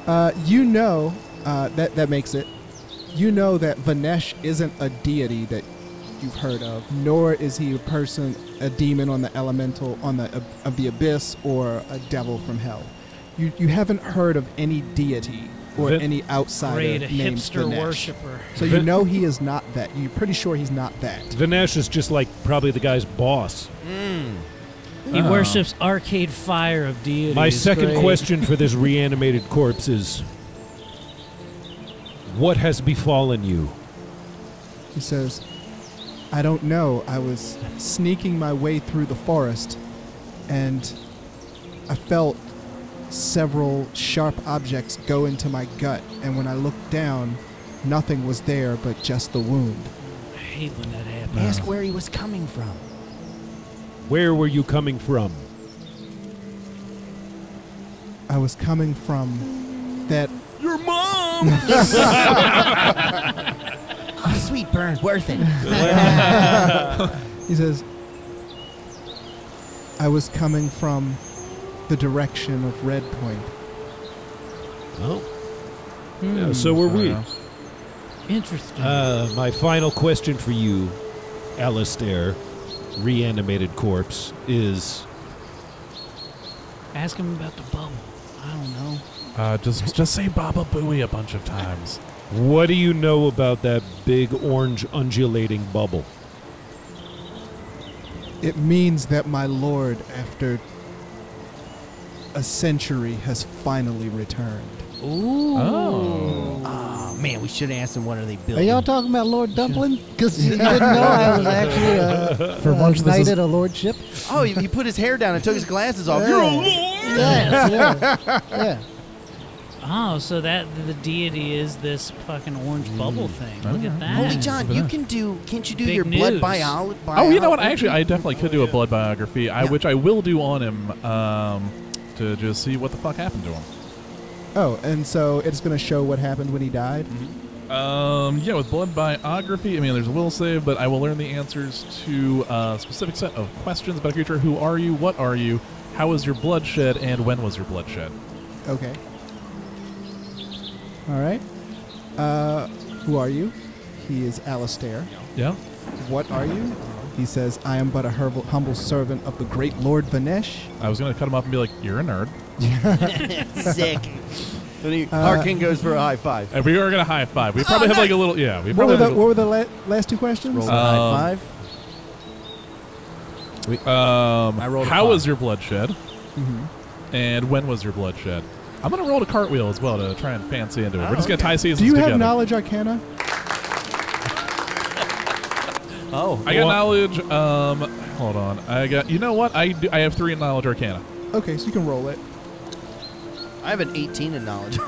5. You know that makes it. You know that Vanesh isn't a deity that you've heard of, nor is he a demon on the elemental of the abyss or a devil from hell. You haven't heard of any deity or Vin- any outsider Great, a named hipster Vanesh. worshiper. So you know he is not that. You're pretty sure he's not that. Vanesh is just like probably the guy's boss. He worships arcade fire of deities. My second Great. question for this reanimated corpse is, what has befallen you? He says, "I don't know. I was sneaking my way through the forest, and I felt several sharp objects go into my gut, and when I looked down, nothing was there but just the wound." I hate when that happens. Ask where he was coming from. Where were you coming from? I was coming from that. Your mom. Oh, sweet burns, worth it. He says, "I was coming from the direction of Red Point." Oh. Yeah, so were we. Interesting. My final question for you, Alistair, reanimated corpse, is Ask him about the bubble. I don't know. Just say Baba Booey a bunch of times. what do you know about that big orange undulating bubble? It means that my lord, after a century, has finally returned. Ooh. Oh man, we should have asked him what are they Are building. y'all talking about Lord Dumpling? Because you didn't know I was actually For once, this is knighted a lordship. Oh, he put his hair down and took his glasses off. You're a lord. Yes, yeah. Oh, so that the deity is this fucking orange bubble thing. Look at that. Holy John, can't you do Big your blood news. biology? Oh, you know what? I definitely could do a blood biography, which I will do on him to just see what the fuck happened to him. Oh, and so it's going to show what happened when he died? Yeah, with blood biography, I mean, there's a will save, but I will learn the answers to a specific set of questions about a creature. Who are you? What are you? How was your blood shed? And when was your blood shed? Okay. All right. Who are you? He is Alistair. Yeah. What are you? He says, "I am but a humble servant of the great Lord Vanesh." I was going to cut him off and be like, you're a nerd. Sick. Then Arkin goes for a high five. And we are going to high five. We probably have like a little, yeah. We What probably were the, have what were the last two questions? Roll a high five. I rolled a how 5. was your blood shed? And when was your blood shed? I'm going to roll a cartwheel as well to try and fancy into it. We're just going to tie seasons Do you together. have knowledge arcana? Oh, I got knowledge. Hold on. I got. You know what? I have 3 in knowledge arcana. Okay, so you can roll it. I have an 18 in knowledge.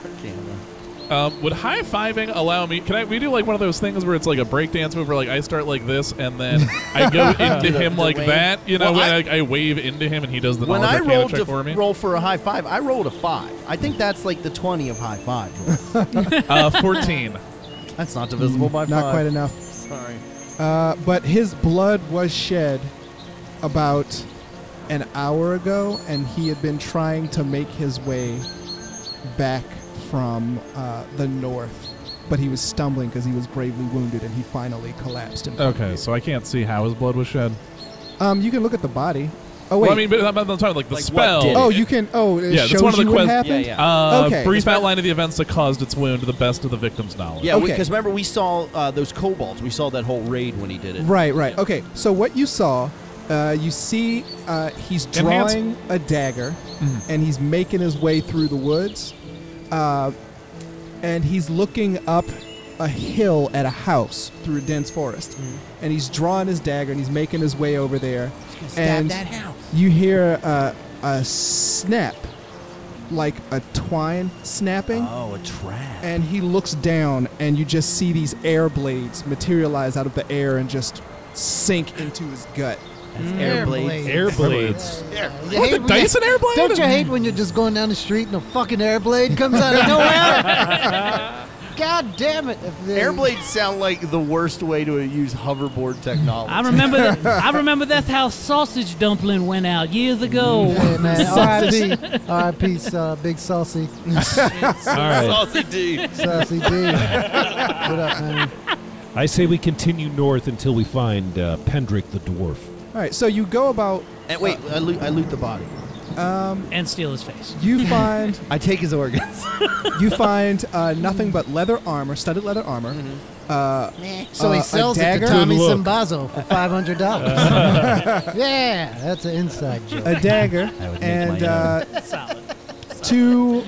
Would high-fiving allow me? Can we do like one of those things where it's like a breakdance move where like I start like this and then I go into him like wave. that? You know, Well, when I wave into him and he does the when knowledge I arcana rolled check to for me. roll for a high five, I rolled a 5. I think that's like the 20 of high five. 14. That's not divisible by 5. Not quite enough. Sorry. But his blood was shed about an hour ago, and he had been trying to make his way back from the north, but he was stumbling because he was gravely wounded, and he finally collapsed. Okay, so I can't see how his blood was shed. You can look at the body. Oh wait. Well, I mean, but I'm talking like the Like, what spell. did it? Oh, you can. Oh, it Yeah, that's shows one of the you what quest- happened. Yeah. Okay. Brief outline of the events that caused its wound to the best of the victim's knowledge. Yeah, Okay. because remember we saw those kobolds. We saw that whole raid when he did it. Right. Yeah. Okay. So what you saw, you see, he's Enhance. drawing a dagger, and he's making his way through the woods, and he's looking up a hill at a house through a dense forest, and he's drawing his dagger and he's making his way over there, and that house. you hear a snap, like a twine snapping. Oh, a trap. And he looks down, and you just see these air blades materialize out of the air and just sink into his gut. That's air blades. Air blades. You What, hate the when Dyson air blade? Don't you hate when you're just going down the street and a fucking air blade comes out of nowhere? God damn it! Air blades sound like the worst way to use hoverboard technology. I remember that's how Sausage Dumpling went out years ago. Hey, man, R.I.P. Big Saucy. All right. Saucy D. Saucy D. What up, man? I say we continue north until we find Pendrick the dwarf. All right, so you go about. And wait, I loot the body. And steal his face. You find I take his organs. you find nothing but leather armor, studded leather armor. So he a sells it to dagger? Tommy Good look. Simbazo for $500. Yeah, that's an inside joke. A dagger, would make and my Solid. 2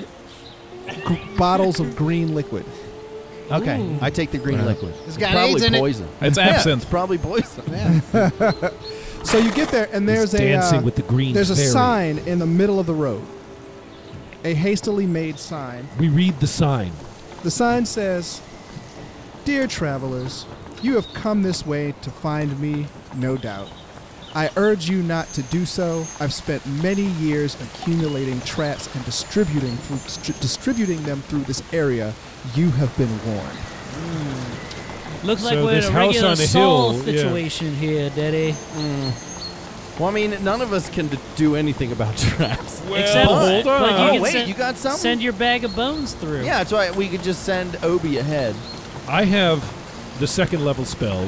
bottles of green liquid. Okay, Ooh. I take the green liquid. It's got probably AIDS in it. poison. It's Yeah, absinthe. it's probably poison. So you get there, and there's He's dancing a with the green there's a fairy. sign in the middle of the road. A hastily made sign. We read the sign. The sign says, "Dear travelers, you have come this way to find me, no doubt. I urge you not to do so. I've spent many years accumulating traps and distributing them through this area. You have been warned." Looks like So we're in this a house regular on a Saul hill, yeah. situation here, Daddy. Well, I mean, none of us can do anything about traps. Except hold but on. you Oh, can wait, send, you got something? send your bag of bones through. Yeah, that's why we could just send Obi ahead. I have the second level spell,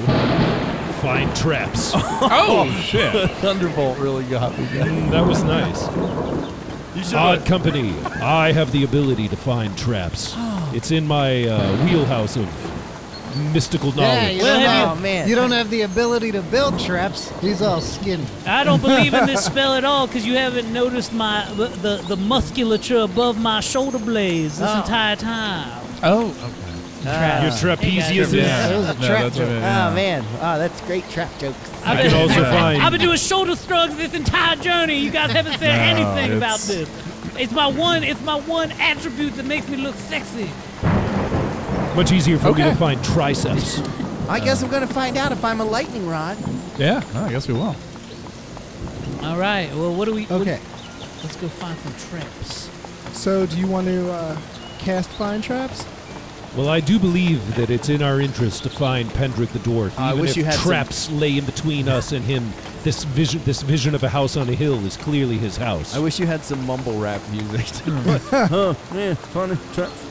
Find Traps. Oh, shit. Thunderbolt really got me. That was nice. You should Odd company. I have the ability to find traps. It's in my wheelhouse of mystical Yeah, knowledge. you Well, don't, have have, you- man. you don't have the ability to build traps. He's all skinny. I don't believe in this spell at all because you haven't noticed the musculature above my shoulder blades this entire time. Oh, okay. Your trapezius Yeah. It was a trap that's joke. okay, yeah. Oh, man. Oh, that's great trap jokes. I can also I've find. been doing shoulder shrugs this entire journey. You guys haven't said anything about this. It's my one attribute that makes me look sexy. Much easier for me Okay. to find triceps. I guess I'm going to find out if I'm a lightning rod. Yeah, I guess we will. All right. Well, what do we? Okay. Let's go find some traps. So do you want to cast find traps? Well, I do believe that it's in our interest to find Pendrick the dwarf. I Even wish if you had some- traps lay in between us and him. This vision of a house on a hill is clearly his house. I wish you had some mumble rap music. Yeah, funny traps.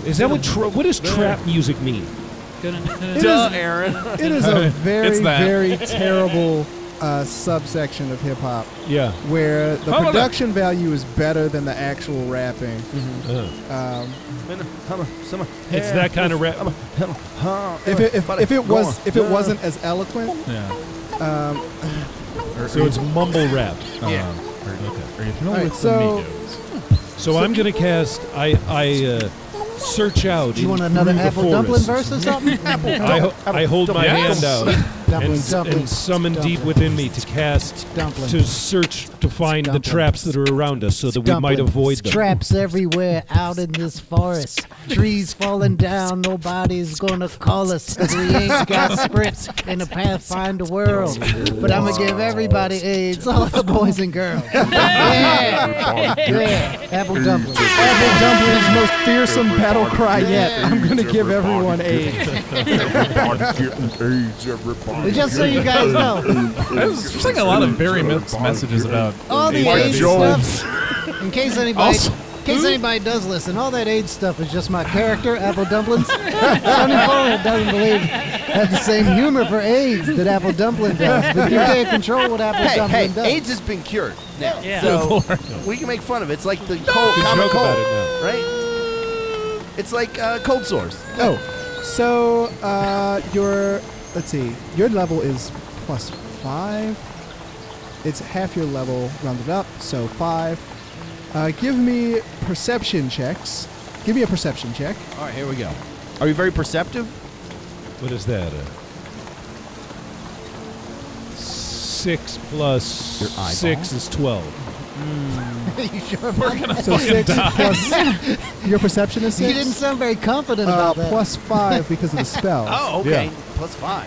Is that what does trap music mean? Duh, Aaron. It is a very, It's that. very terrible subsection of hip hop Yeah. where the Hold on. production value is better than the actual rapping. It's that kind of rap. If it wasn't as eloquent, Yeah. So it's mumble rap. Are you familiar Alright, with so- the Migos? So I'm gonna cast. search out. You want in another through the apple dumpling forest. verse or something? I hold my hand out Dumpling, and summon deep dumpling. within me to cast, Dumpling. to search to find the Dumpling. traps that are around us so that we might avoid them. Traps everywhere out in this forest. Trees falling down. Nobody's gonna call us 'cause we ain't got scripts in the Pathfinder world. But I'm gonna give everybody AIDS, all the boys and girls. Yeah. Apple dumpling. Apple dumpling's most fearsome battle cry yet. I'm gonna give everyone AIDS. But just so you guys know, I was seeing a lot of very mixed messages about all the AIDS. AIDS stuff. In case anybody does listen, all that AIDS stuff is just my character, Apple Dumplings. Sonny Fuller doesn't believe has the same humor for AIDS that Apple Dumpling does, but you can't control what Apple Dumpling does. AIDS has been cured now, Yeah. so we can make fun of it. It's like the cold, We can common joke cold, about it now. right? It's like cold sores. Oh, so let's see, your level is +5. It's half your level rounded up, so 5. Give me perception checks. Give me a perception check. All right, here we go. Are you very perceptive? What is that? 6 plus Your eyeball? 6 is 12. You sure about that? So 6 plus your perception is 6. You didn't sound very confident about that. +5 because of the spell. Oh, okay. Yeah. +5.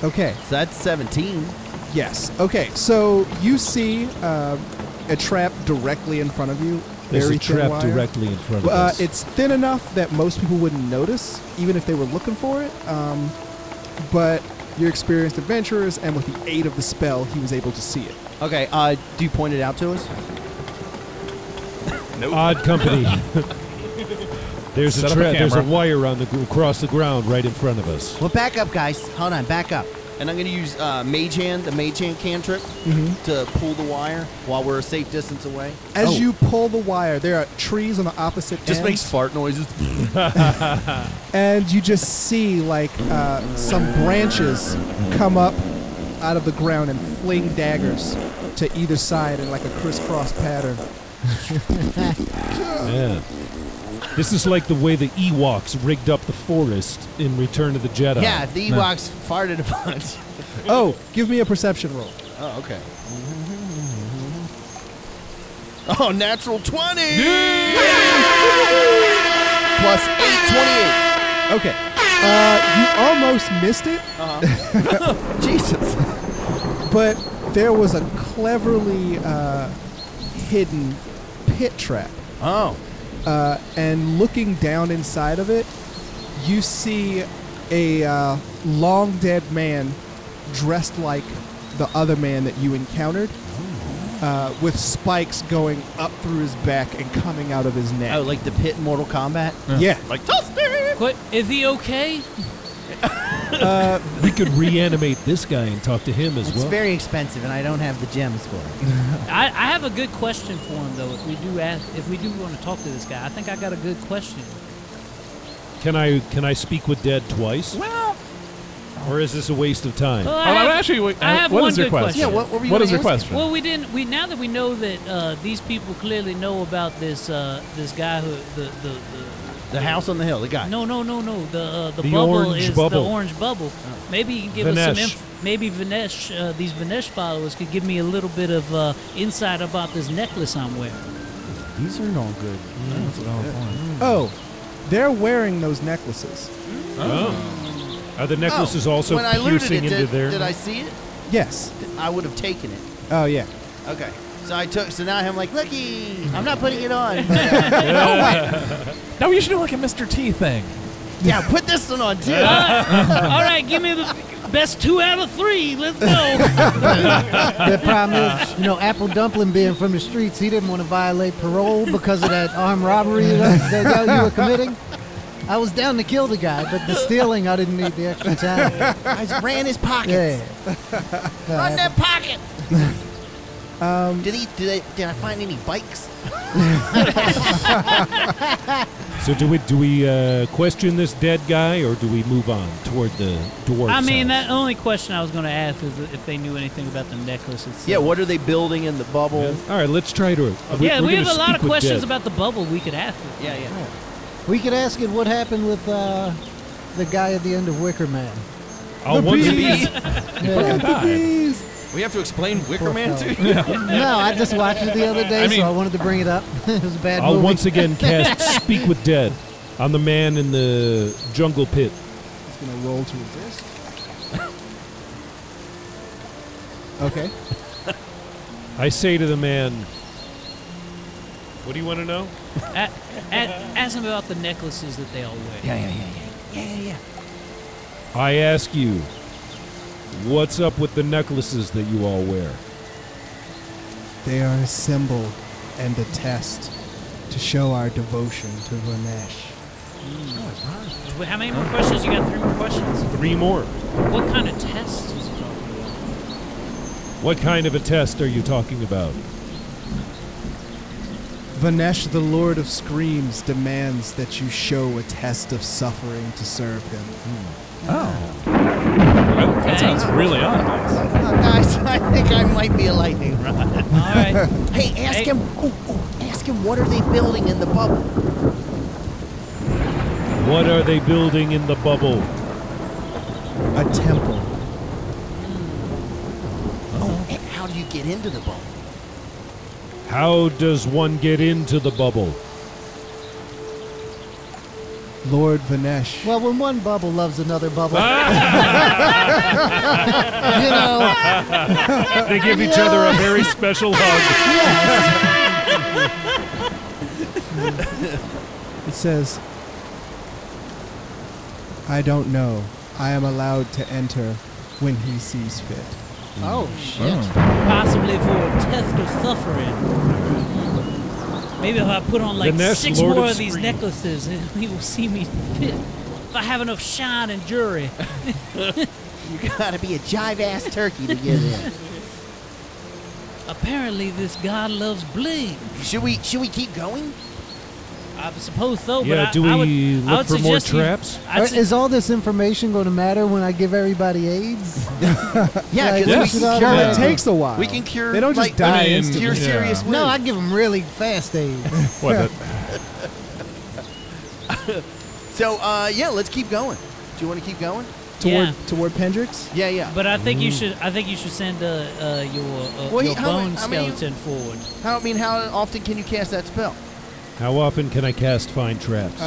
Okay. So that's 17. Yes. Okay. So you see a trap directly in front of you. There's Very a thin trap wire. directly in front of us. It's thin enough that most people wouldn't notice, even if they were looking for it. But you're experienced adventurers, and with the aid of the spell, he was able to see it. Okay, do you point it out to us? Odd company. There's Set a up a trap. There's a camera. wire across the ground right in front of us. Well, back up, guys. Hold on, back up. And I'm going to use the Mage Hand cantrip to pull the wire while we're a safe distance away. As you pull the wire, there are trees on the opposite Just ends, makes fart noises. and you just see like some branches come up out of the ground and fling daggers to either side in like a crisscross pattern. Yeah. This is like the way the Ewoks rigged up the forest in Return of the Jedi. Yeah, if the Ewoks farted a bunch. Oh, give me a perception roll. Oh, okay. Oh, natural 20! Plus 8, 28. Okay. You almost missed it, Jesus. but there was a cleverly hidden pit trap. Oh. And looking down inside of it, you see a long dead man dressed like the other man that you encountered, with spikes going up through his back and coming out of his neck. Oh, like the pit in Mortal Kombat? Yeah. Like, Toasty! But is he okay? We could reanimate this guy and talk to him as It's well. very expensive, and I don't have the gems for it. I have a good question for him though. If we do want to talk to this guy, I think I got a good question. Can I speak with Dead twice? Well, Or is this a waste of time? well Hold on, actually, wait, I have what one is your good question? Yeah, what were you What gonna is your ask? question? Well, we didn't. We now that we know that these people clearly know about this this guy who The house on the hill, the guy. No. The The bubble orange is bubble. the orange bubble. Maybe you can give us Vinesh. some. Maybe Vinesh, these Vinesh followers could give me a little bit of insight about this necklace I'm wearing. These are all good. Oh, they're wearing those necklaces. Oh. Are the necklaces Oh, also when I looted piercing it, into did, there? did I see it? Yes. I would have taken it. Oh, yeah. Okay. So now I'm like, looky, I'm not putting it on. No, you should do like a Mr. T thing. Yeah, put this one on too. All right, give me the best 2 out of 3. Let's go. The problem is, Apple Dumpling being from the streets, he didn't want to violate parole because of that armed robbery that you were committing. I was down to kill the guy, but the stealing, I didn't need the extra time. I just ran his pockets. Yeah. Run them pockets. Did I find any bikes? So do we question this dead guy, or do we move on toward the dwarf's I mean, house? that only question I was going to ask is if they knew anything about the necklace itself. Yeah, what are they building in the bubble? All right, let's try to. Yeah, we're we gonna have a lot speak of with questions Dead. about the bubble we could ask them. Yeah. We could ask it what happened with the guy at the end of Wicker Man. I'll once bees. again. We have to explain Wicker Man to you? No, I just watched it the other day, so I wanted to bring it up. It was a bad I'll movie. once again cast Speak with Dead on the man in the jungle pit. He's going to roll to resist. Okay. I say to the man, what do you want to know? Ask him about the necklaces that they all wear. Yeah. I ask you, what's up with the necklaces that you all wear? They are a symbol and a test to show our devotion to Vanesh. How many more questions? You got 3 more questions? 3 more. What kind of tests is he talking about? What kind of a test are you talking about? Vanesh, the Lord of Screams, demands that you show a test of suffering to serve him. That sounds really odd. Guys, I think I might be a lightning rod. All right. Hey, ask him. Ask him, what are they building in the bubble? What are they building in the bubble? A temple. And how do you get into the bubble? How does one get into the bubble? Lord Vanesh. Well, when one bubble loves another bubble, you know. They give each other a very special hug. It says, I don't know. I am allowed to enter when he sees fit. Oh, shit. Possibly for a test of suffering. Maybe if I put on like Ganesh, 6 Lord more of of these Scream. necklaces, he will see me fit. If I have enough shine and jury. You gotta be a jive-ass turkey to get in. Apparently, this god loves bling. Should we keep going? I suppose so, but Yeah, do we I would look for more suggest you- traps? I'd su- Is all this information going to matter when I give everybody AIDS? Yeah, Like, because we we should can all cure have- It takes a while. We can cure. They don't just like, die I mean, instantly. Cure yeah. serious wounds. No, I give them really fast AIDS. What? So, yeah, let's keep going. Do you want to keep going? Toward Pendrix? Yeah. But I think you should. I think you should send your bone skeleton forward. How often can you cast that spell? How often can I cast Find Traps?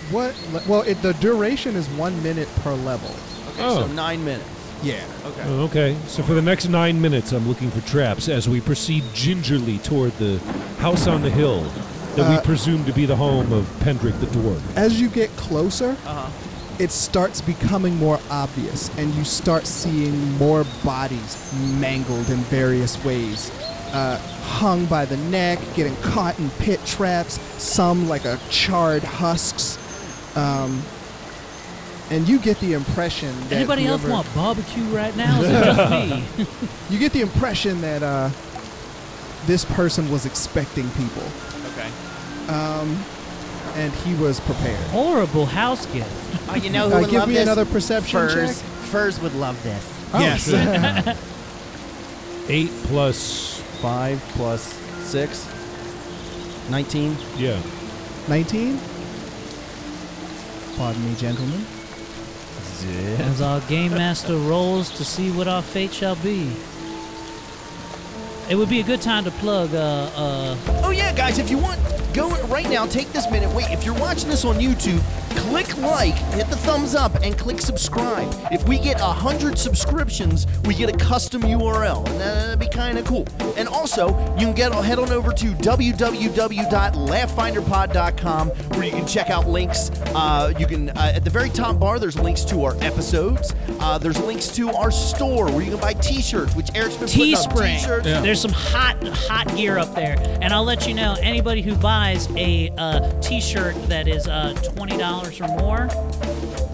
What? Well, the duration is 1 minute per level. Okay, Oh. so 9 minutes. Yeah. Okay. Oh, okay, so for the next 9 minutes, I'm looking for traps as we proceed gingerly toward the house on the hill that we presume to be the home of Pendrick the Dwarf. As you get closer, it starts becoming more obvious, and you start seeing more bodies mangled in various ways. Hung by the neck, getting caught in pit traps, some like a charred husks. And you get the impression that Anybody else whoever- want barbecue right now? Or is it just me? You get the impression that this person was expecting people, Okay. and he was prepared. Horrible house gift. Oh, you know who would Give love me this? another perception Furs. check. Furs would love this. Yes. 8 plus, 5 plus 6. 19. yeah. 19? Pardon me, gentlemen. As our game master rolls to see what our fate shall be. It would be a good time to plug. Oh yeah, guys, if you want, go right now. Take this minute. Wait, if you're watching this on YouTube, click like, hit the thumbs up, and click subscribe. If we get 100 subscriptions, we get a custom URL, and that'd be kind of cool. And also, you can head on over to www.laughfinderpod.com, where you can check out links. You can at the very top bar, there's links to our episodes. There's links to our store where you can buy T-shirts, which Eric's been putting up. Teespring. T-shirts. Yeah. There's some hot gear up there, and I'll let you know. Anybody who buys a T-shirt that is $20 or more,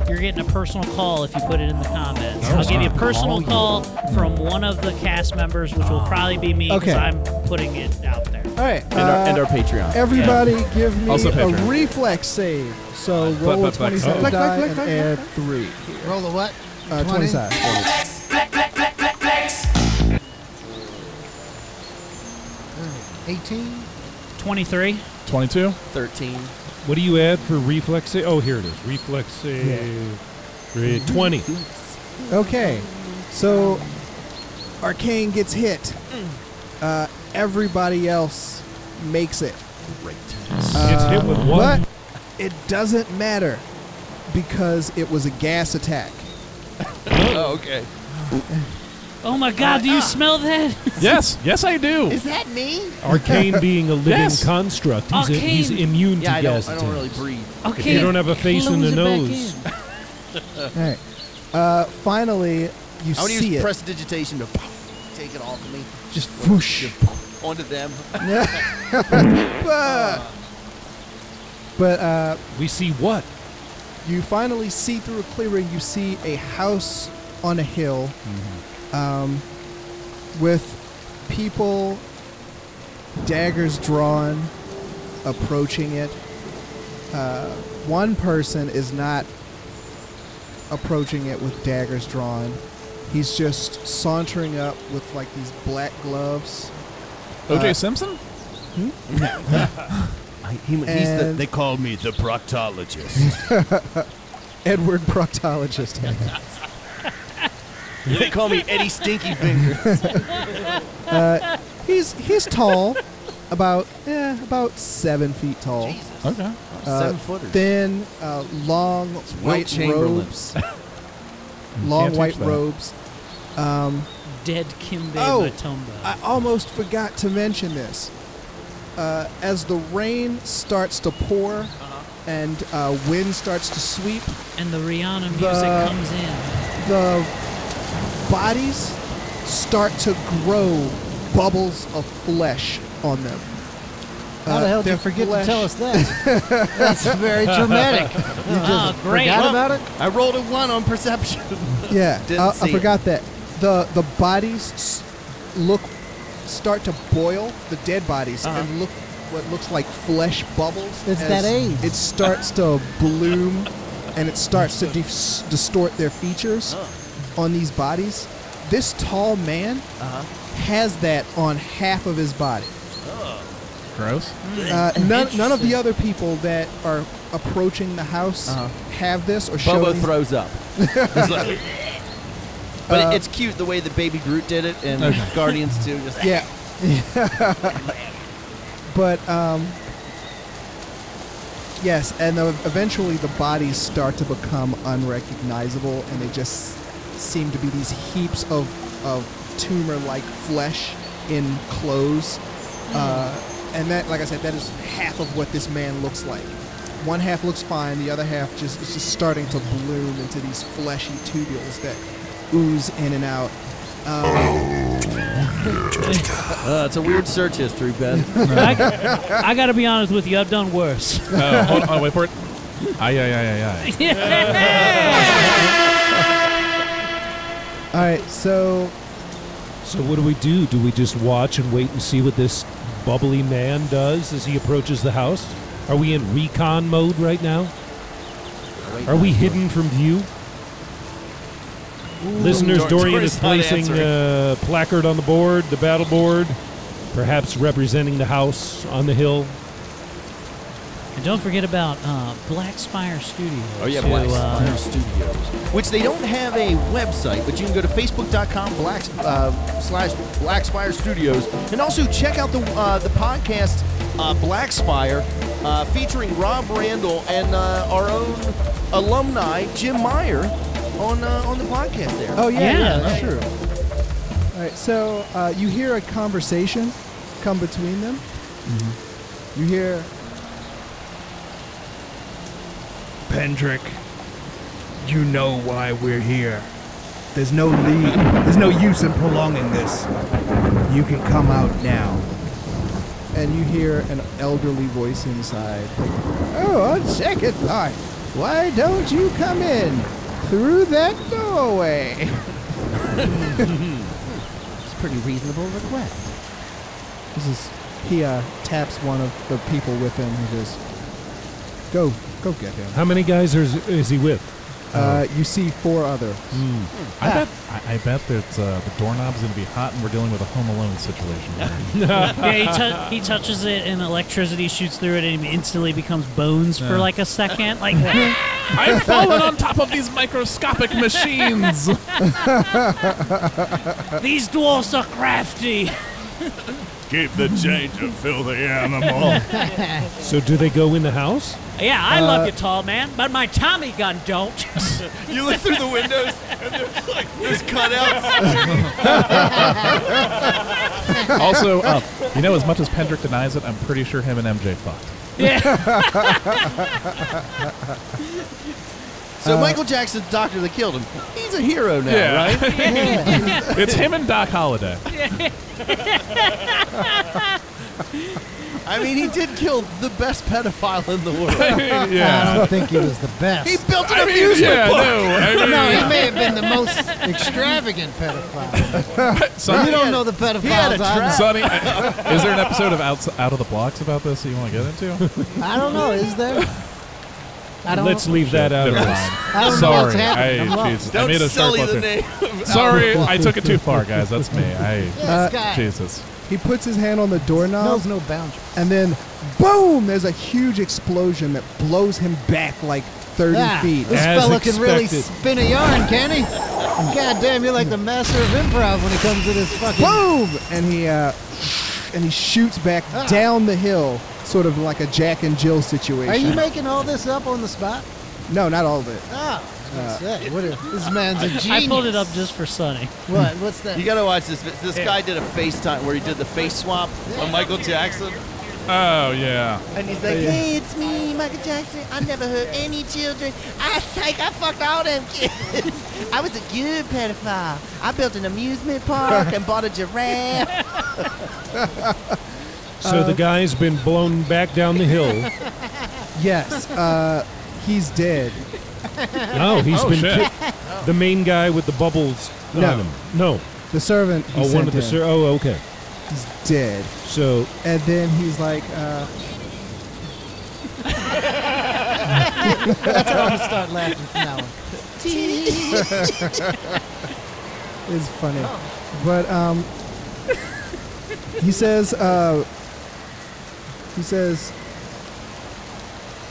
you're getting a personal call if you put it in the comments. I'll give you a personal call from one of the cast members, which will probably be me because Okay. I'm putting it out there. All right. And our Patreon. Everybody give me Also a Patreon. reflex save. So roll a Flex, flex, 27 flex. die and add 3. Roll a what? 20 side. 18? 23. 22. 13. What do you add for reflex save? Oh, here it is. Reflex save. 20. Okay, so Arcane gets hit. Everybody else makes it. Great. Gets hit with what? But it doesn't matter because it was a gas attack. Oh, okay. Oh my God! Do you smell that? Yes, I do. Is that me? Arcane being a living Yes. construct. He's, Arcane. he's immune to Yeah, gas I don't really attacks. breathe. Okay. If you don't have a face and a nose. All right. Finally, you I want to see use it. prestidigitation to take it off of me. Just whoosh. Onto them. But We see what? you finally see through a clearing. You see a house on a hill, with people, daggers drawn, approaching it. One person is not approaching it with daggers drawn. He's just sauntering up with like these black gloves. O.J. Simpson? And- they call me the proctologist. Edward Proctologist. They call me Eddie Stinky Fingers. He's tall, about 7 feet tall. Jesus. Okay. 7-footers. Thin, long white Chamberlain. robes. Long Can't white teach that. robes. Dead Kimbe Oh, Matumba. I almost forgot to mention this. As the rain starts to pour and wind starts to sweep, And the Rihanna music The- comes in. the bodies start to grow bubbles of flesh on them. How the hell did their you forget flesh- to tell us that? That's very dramatic. You just Oh, great. forgot Well, about it? I rolled a 1 on perception. Yeah, Didn't I see forgot that. The bodies start to boil, the dead bodies, and look what looks like flesh bubbles. It's as that age. It starts to bloom, and it starts to distort their features on these bodies. This tall man has that on half of his body. Gross. None of the other people that are approaching the house have this or show Bobo these. throws up. It's like- but it's cute the way that Baby Groot did it, and Guardians 2 just Yeah. But yes, and eventually the bodies start to become unrecognizable, and they just seem to be these heaps of tumor-like flesh in clothes. And that, like I said, that is half of what this man looks like. One half looks fine, the other half is just starting to bloom into these fleshy tubules that ooze in and out. it's a weird search history, Ben. I got to be honest with you. I've done worse. Hold on, wait for it. Aye. All right, so So what do? Do we just watch and wait and see what this bubbly man does as he approaches the house? Are we in recon mode right now? Are we hidden from view? Listeners, Dorian is Dorian's not placing a placard on the board, the battle board, perhaps representing the house on the hill. And don't forget about Black Spire Studios. Oh, yeah, who, Black Spire Studios. Which they don't have a website, but you can go to facebook.com/Black Spire Studios. And also check out the podcast Black Spire featuring Rob Randall and our own alumni, Jim Meyer, on the podcast there. oh Yeah, that's true. All right, so you hear a conversation come between them. You hear, Pendrick, you know why we're here. There's no there's no use in prolonging this. You can come out now. and you hear an elderly voice inside. Oh, on second thought, why don't you come in through that doorway? It's a pretty reasonable request. He taps one of the people with him. He says, "Go get him." How many guys is he with? You see 4 others. I bet that the doorknob's going to be hot, and we're dealing with a Home Alone situation here. Yeah, he touches it, and electricity shoots through it, and he instantly becomes bones for like a second. Like, I've fallen on top of these microscopic machines. these dwarfs are crafty. Keep the change, you filthy animal. So do they go in the house? Yeah, I love you, tall man, but my Tommy gun don't. You look through the windows, and there's cutouts. Also, as much as Pendrick denies it, I'm pretty sure him and MJ fucked. Yeah. So Michael Jackson's doctor that killed him, he's a hero now, right? It's him and Doc Holliday. I mean, he did kill the best pedophile in the world. I don't think he was the best. He built an amusement park. No, he may have been the most extravagant pedophile. Sonny, You don't know the pedophiles I know. Sonny, is there an episode of Out of the Blocks about this that you want to get into? I don't know. Is there? I don't Let's leave that out of Never this. mind. I don't know Sorry, what's happening. I'm lost. Jesus. I Don't made a sharp sully left the turn. name. of Sorry, Outlaw. I took it too far, guys. That's me. This guy Jesus. He puts his hand on the doorknob, knows no boundaries. and then, boom! There's a huge explosion that blows him back like 30 feet. This As fella can really expected. spin a yarn, can he? God damn, you're like the master of improv when it comes to this fucking... Boom! And he shoots back down the hill, sort of like a Jack and Jill situation. Are you making all this up on the spot? No, not all of it. Oh, this man's a genius. I pulled it up just for Sonny. What? What's that? You gotta watch this. This guy did a FaceTime where he did the face swap on Michael Jackson. Oh, yeah. And he's like, hey, it's me, Michael Jackson. I never hurt any children. I fucked all them kids. I was a good pedophile. I built an amusement park and bought a giraffe. So the guy's been blown back down the hill. Yes, he's dead. Oh, he's been shit. the main guy with the bubbles No. on him. No. The servant. he Oh, one sent of the in, oh, okay. he's dead. So And then he's like, That's how I'm going to start laughing from now on. it's funny. But he says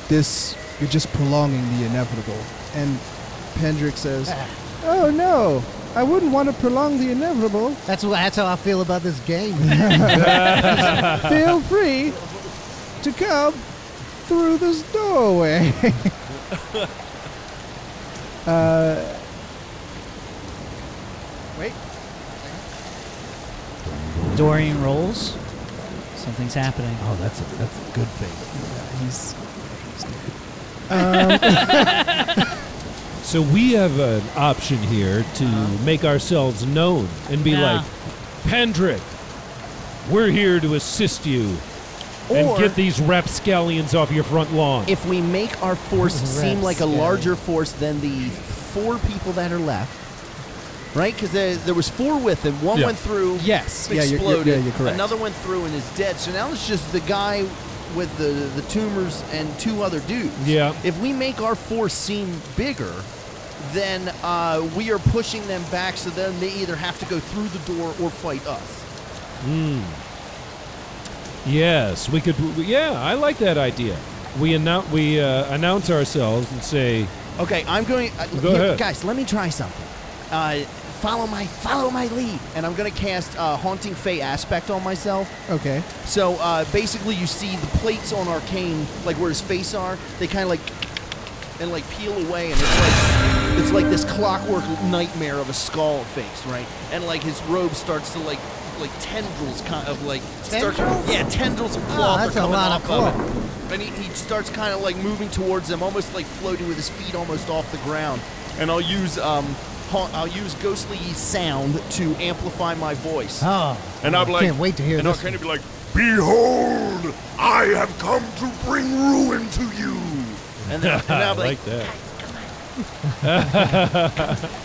this, you're just prolonging the inevitable. And Pendrick says, oh no, I wouldn't want to prolong the inevitable. That's how I feel about this game. Feel free to come through this doorway. Wait. Dorian rolls. Something's happening. oh, that's a good thing. So we have an option here to make ourselves known and be Yeah. like, Pendrick, we're here to assist you and Or- get these rapscallions off your front lawn. If we make our force seem like a Rapscallion. larger force than the 4 people that are left, right? Because there was 4 with him. One Yeah. went through, Yes. Yeah, exploded. you're correct. Another went through and is dead. So now it's just the guy with the tumors and 2 other dudes. Yeah. If we make our force seem bigger, then we are pushing them back. So then they either have to go through the door or fight us. Yes, we could. Yeah, I like that idea. We announce ourselves and say, Okay, I'm going. Go ahead. Guys. Let me try something. Follow my lead, and I'm gonna cast Haunting Fey Aspect on myself. Okay. So basically, you see the plates on Arcane, like where his face are, they kind of like and like peel away, and it's like this clockwork nightmare of a skull face, right? And like his robe starts to like tendrils kind of like Tendrils? tendrils of cloth that's are a coming lot off of of cloth. it. And he starts kind of like moving towards them, almost like floating with his feet almost off the ground. And I'll use ghostly sound to amplify my voice. Oh, And I'm like, can't wait to hear and I'll this. kind of be like, behold, I have come to bring ruin to you. And then and I I'm like, like that.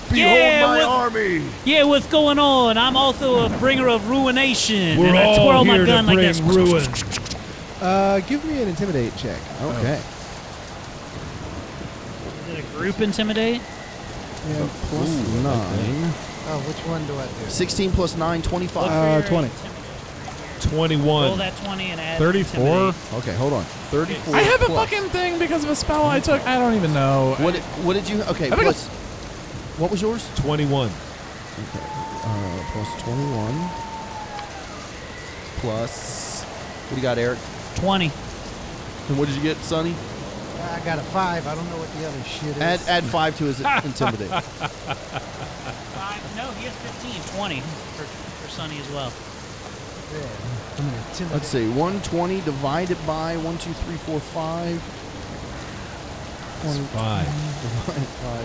behold Yeah, my with- army. Yeah, what's going on? I'm also a bringer of ruination. We're and I all twirl my here gun to like bring this. ruin. Give me an intimidate check. Okay. Group intimidate. Yeah, plus 9. Oh, which one do I do? 16 plus 9, 25. 20. 21. Roll that 20 and add 34. intimidate. Okay, hold on. 34. I have a plus. fucking thing because of a spell I took. I don't even know. What did you? Okay, I think plus. What was yours? 21. Okay. Plus 21. Plus. What do you got, Eric? 20. And what did you get, Sonny? I got a 5. I don't know what the other shit is. Add 5 to his intimidate. No, he has 15. 20 for Sonny as well. Yeah. I'm gonna intimidate. Let's see. 120 divided by 1, 2, 3, 4, 5. It's 5. Divided by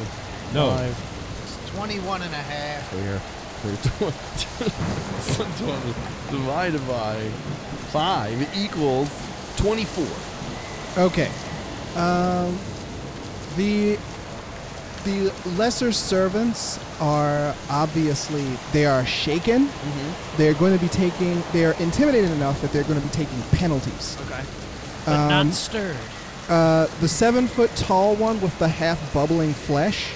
No. 5. It's 21 and a half. Here. 120 divided by 5 equals 24. Okay. The lesser servants are obviously, they are shaken. They're going to be taking, they are intimidated enough that they're going to be taking penalties. Okay. But not stirred. The 7-foot tall one with the half bubbling flesh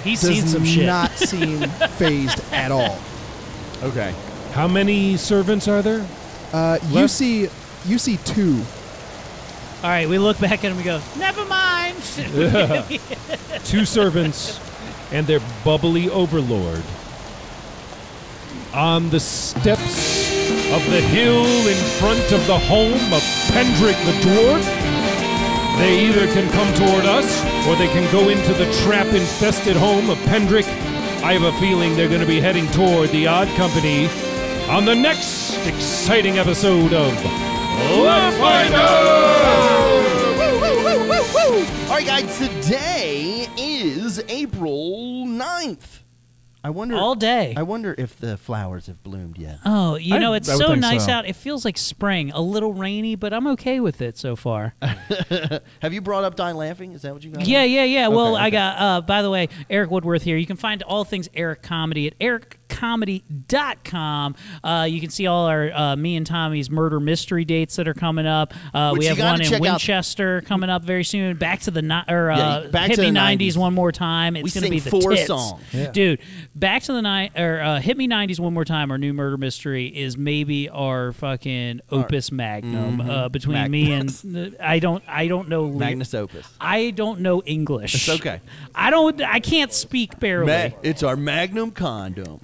He's seen some shit. does not seem phased at all. Okay. How many servants are there? You see 2. All right, we look back at him and we go, never mind. 2 servants and their bubbly overlord. On the steps of the hill in front of the home of Pendrick the Dwarf, they either can come toward us or they can go into the trap-infested home of Pendrick. I have a feeling they're going to be heading toward the Odd Company on the next exciting episode of Love All right, guys. Today is April 9th. I wonder. All day. I wonder if the flowers have bloomed yet. Oh, you know, it's I would so think nice so. out. It feels like spring. A little rainy, but I'm okay with it so far. Have you brought up Die Laughing? Is that what you got? Yeah. Well, Okay. I got, by the way, Eric Woodworth here. You can find all things Eric Comedy at ericcomedy.com. You can see all our me and Tommy's murder mystery dates that are coming up. Which We you have gotta one in check out. Winchester coming up very soon. Back to the Back Hit to Me the 90s 90s. one more time. It's We going to be sing the 4 tits. songs. Dude, Back to the Hit Me 90s one more time. Our new murder mystery is maybe our fucking opus magnum between me and I don't know Magnus Opus. I don't know English. It's okay. I can't speak barely. It's our Magnum condom.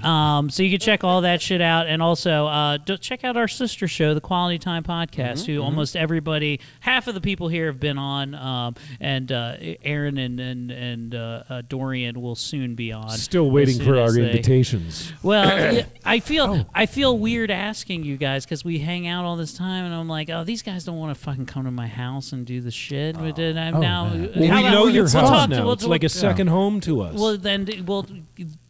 So you can check all that shit out, and also check out our sister show, the Quality Time Podcast, who almost everybody, half of the people here have been on, and Aaron and Dorian will soon be on. Still waiting as soon for our as they- invitations. Well, yeah, I feel weird asking you guys because we hang out all this time, and I'm like, oh, these guys don't want to fucking come to my house and do the shit. But then I'm now. Well, how we about know your let's house talk- now. It's like a second home to us. Well, then,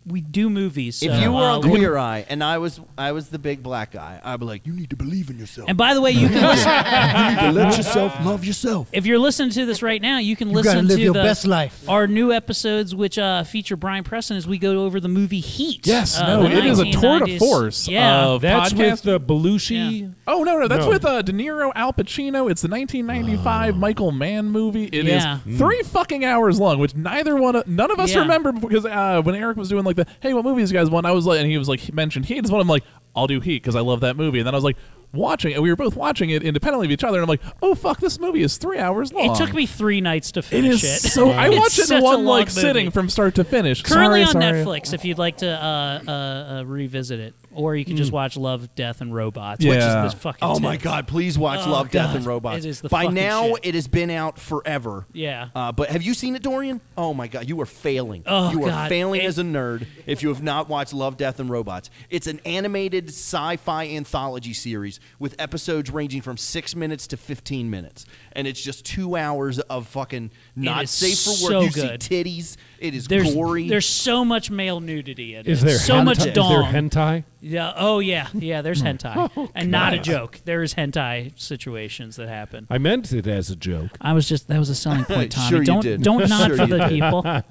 we do movies. So, If you were on we can- Queer Eye and I was the big black guy, I'd be like, you need to believe in yourself. And by the way, you can listen. You need to let yourself love yourself. If you're listening to this right now, you can You gotta listen live to your best life. our new episodes, which feature Brian Preston as we go over the movie Heat. Yes, the no, it is a tour de 1990s. force Yeah, of That's podcast. with Belushi. Oh no, that's No. with De Niro, Al Pacino. It's the 1995 Michael Mann movie. It is Yeah. 3 fucking hours long, which none of us Yeah. remember because when Eric was doing like the hey, what movies you guys want? I was like, and he was like, he mentioned Heat as one. I'm like, I'll do Heat because I love that movie. And then I was like, watching it, and we were both watching it independently of each other. And I'm like, oh fuck, this movie is 3 hours long. It took me 3 nights to It finish is it. so. I It's watched it such in a one long like sitting movie. from start to finish. Currently Sorry. on Netflix, if you'd like to revisit it, or you can just watch Love, Death, and Robots, which is Yeah. this fucking. Oh my tits. God! Please watch Oh, Love, Death, God. and Robots. It is the By fucking now, shit. it has been out forever. Yeah. But have you seen it, Dorian? Oh my God, you are failing. Oh, you are God. failing as a nerd if you have not watched Love, Death, and Robots. It's an animated sci-fi anthology series with episodes ranging from 6 minutes to 15 minutes, and it's just 2 hours of fucking not is safe for work. so You good. see titties. It is There's gory. there's so much male nudity in it. Is there so hentai? much Is there dong? hentai? Yeah. Oh yeah. Yeah. There's hentai, Oh, and not a God. joke. There is hentai situations that happen. I meant it as a joke. That was a selling point, Tommy. Sure you don't did. don't nod Sure for you the did. people.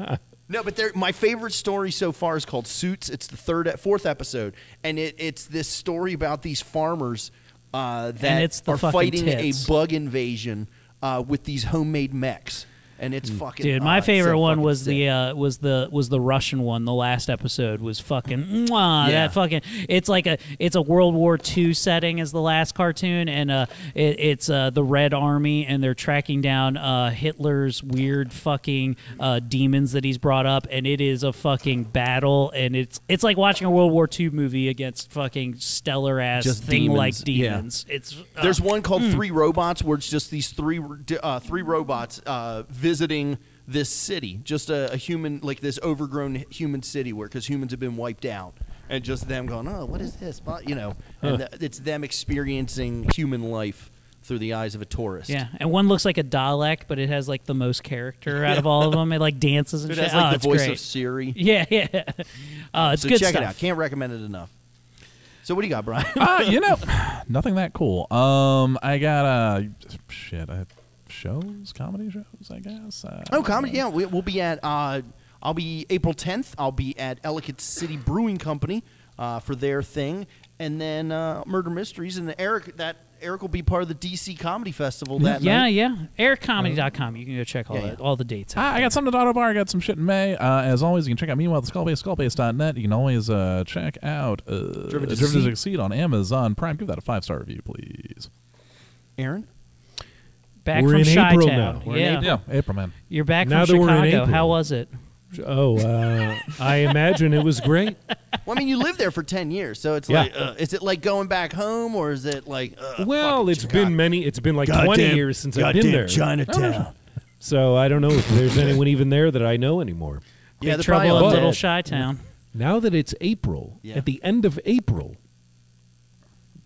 No, but my favorite story so far is called Suits. It's the fourth episode, and it's this story about these farmers that it's the are fucking fighting tits. a bug invasion with these homemade mechs. and it's fucking. Dude, my it's favorite so one fucking was sick. was the Russian one. The last episode was fucking mwah, Yeah. that fucking. It's like it's a World War II setting as the last cartoon, and it's the Red Army, and they're tracking down Hitler's weird fucking demons that he's brought up, and it is a fucking battle, and it's like watching a World War II movie against fucking stellar ass Just thing like demons, demons. It's There's one called Three Robots, where it's just these three robots visiting this city, just a human, like this overgrown human city, because humans have been wiped out, and just them going, oh, what is this? But and it's them experiencing human life through the eyes of a tourist. Yeah, and one looks like a Dalek, but it has like the most character out of all of them. It like dances and It shit. has like it's the voice great. of Siri. Yeah, yeah. It's So good check stuff. it out. Can't recommend it enough. So what do you got, Brian? Nothing that cool. I got I have shows, comedy shows, I guess. Comedy. Yeah, we'll be at. I'll be April 10th. I'll be at Ellicott City Brewing Company for their thing, and then Murder Mysteries. And Eric will be part of the DC Comedy Festival that night. Yeah. EricComedy.com. You can go check all the dates out. I got something to Auto Bar. I got some shit in May. As always, you can check out Meanwhile the Skullbase, skullbase.net. You can always check out Driven to Succeed on Amazon Prime. Give that a 5-star review, please. Aaron? Back We're from in April Chi-Town. now. We're in Yeah. April. Yeah, April, man. You're back Now from that we're in Chicago. April. How was it? I imagine it was great. Well, I mean, you lived there for 10 years, so it's Yeah. like, is it like going back home, or is it like? Well, fucking it's Chicago? been like 20 years since I've been there. Chinatown. So I don't know if there's anyone even there that I know anymore. Yeah, Big they're Trouble probably in all Little dead. Chi-Town. Now that it's April, Yeah. at the end of April,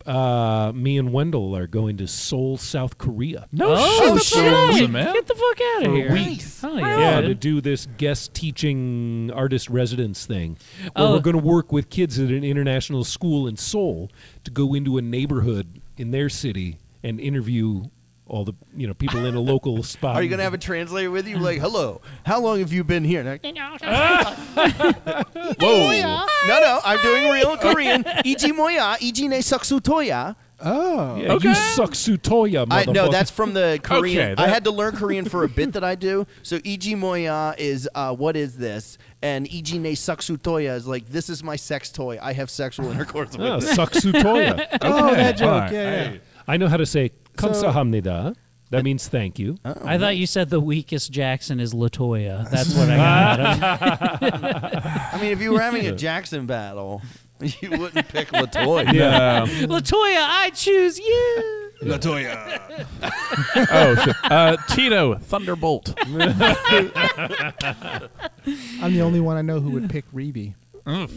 me and Wendell are going to Seoul, South Korea. No Oh, shit. shit. That's awesome, man. Get the fuck out of For a here. week. Oh, Yeah, yeah. to do this guest teaching artist residence thing. Where Oh. we're going to work with kids at an international school in Seoul to go into a neighborhood in their city and interview all the people in a local spot. Are you gonna have a translator with you? Like, hello, how long have you been here? And Whoa. no, I'm doing real Korean. Iji moya, iji ne saksu toya. Oh. Yeah, you suck Sutoya, motherfucker. No, that's from the Korean. Okay, I had to learn Korean for a bit that I do. So iji moya is what is this? And iji ne saksu toya is like, this is my sex toy. I have sexual intercourse with Oh, it. suck Sutoya. Oh, that joke. All right. Yeah. I know how to say kamsahamnida. That means thank you. I thought you said the weakest Jackson is Latoya. That's what I got out of it. I mean, if you were having a Jackson battle, you wouldn't pick Latoya. Yeah. Latoya, I choose you. Latoya. Oh, shit. Tito, Thunderbolt. I'm the only one I know who would pick Reeve.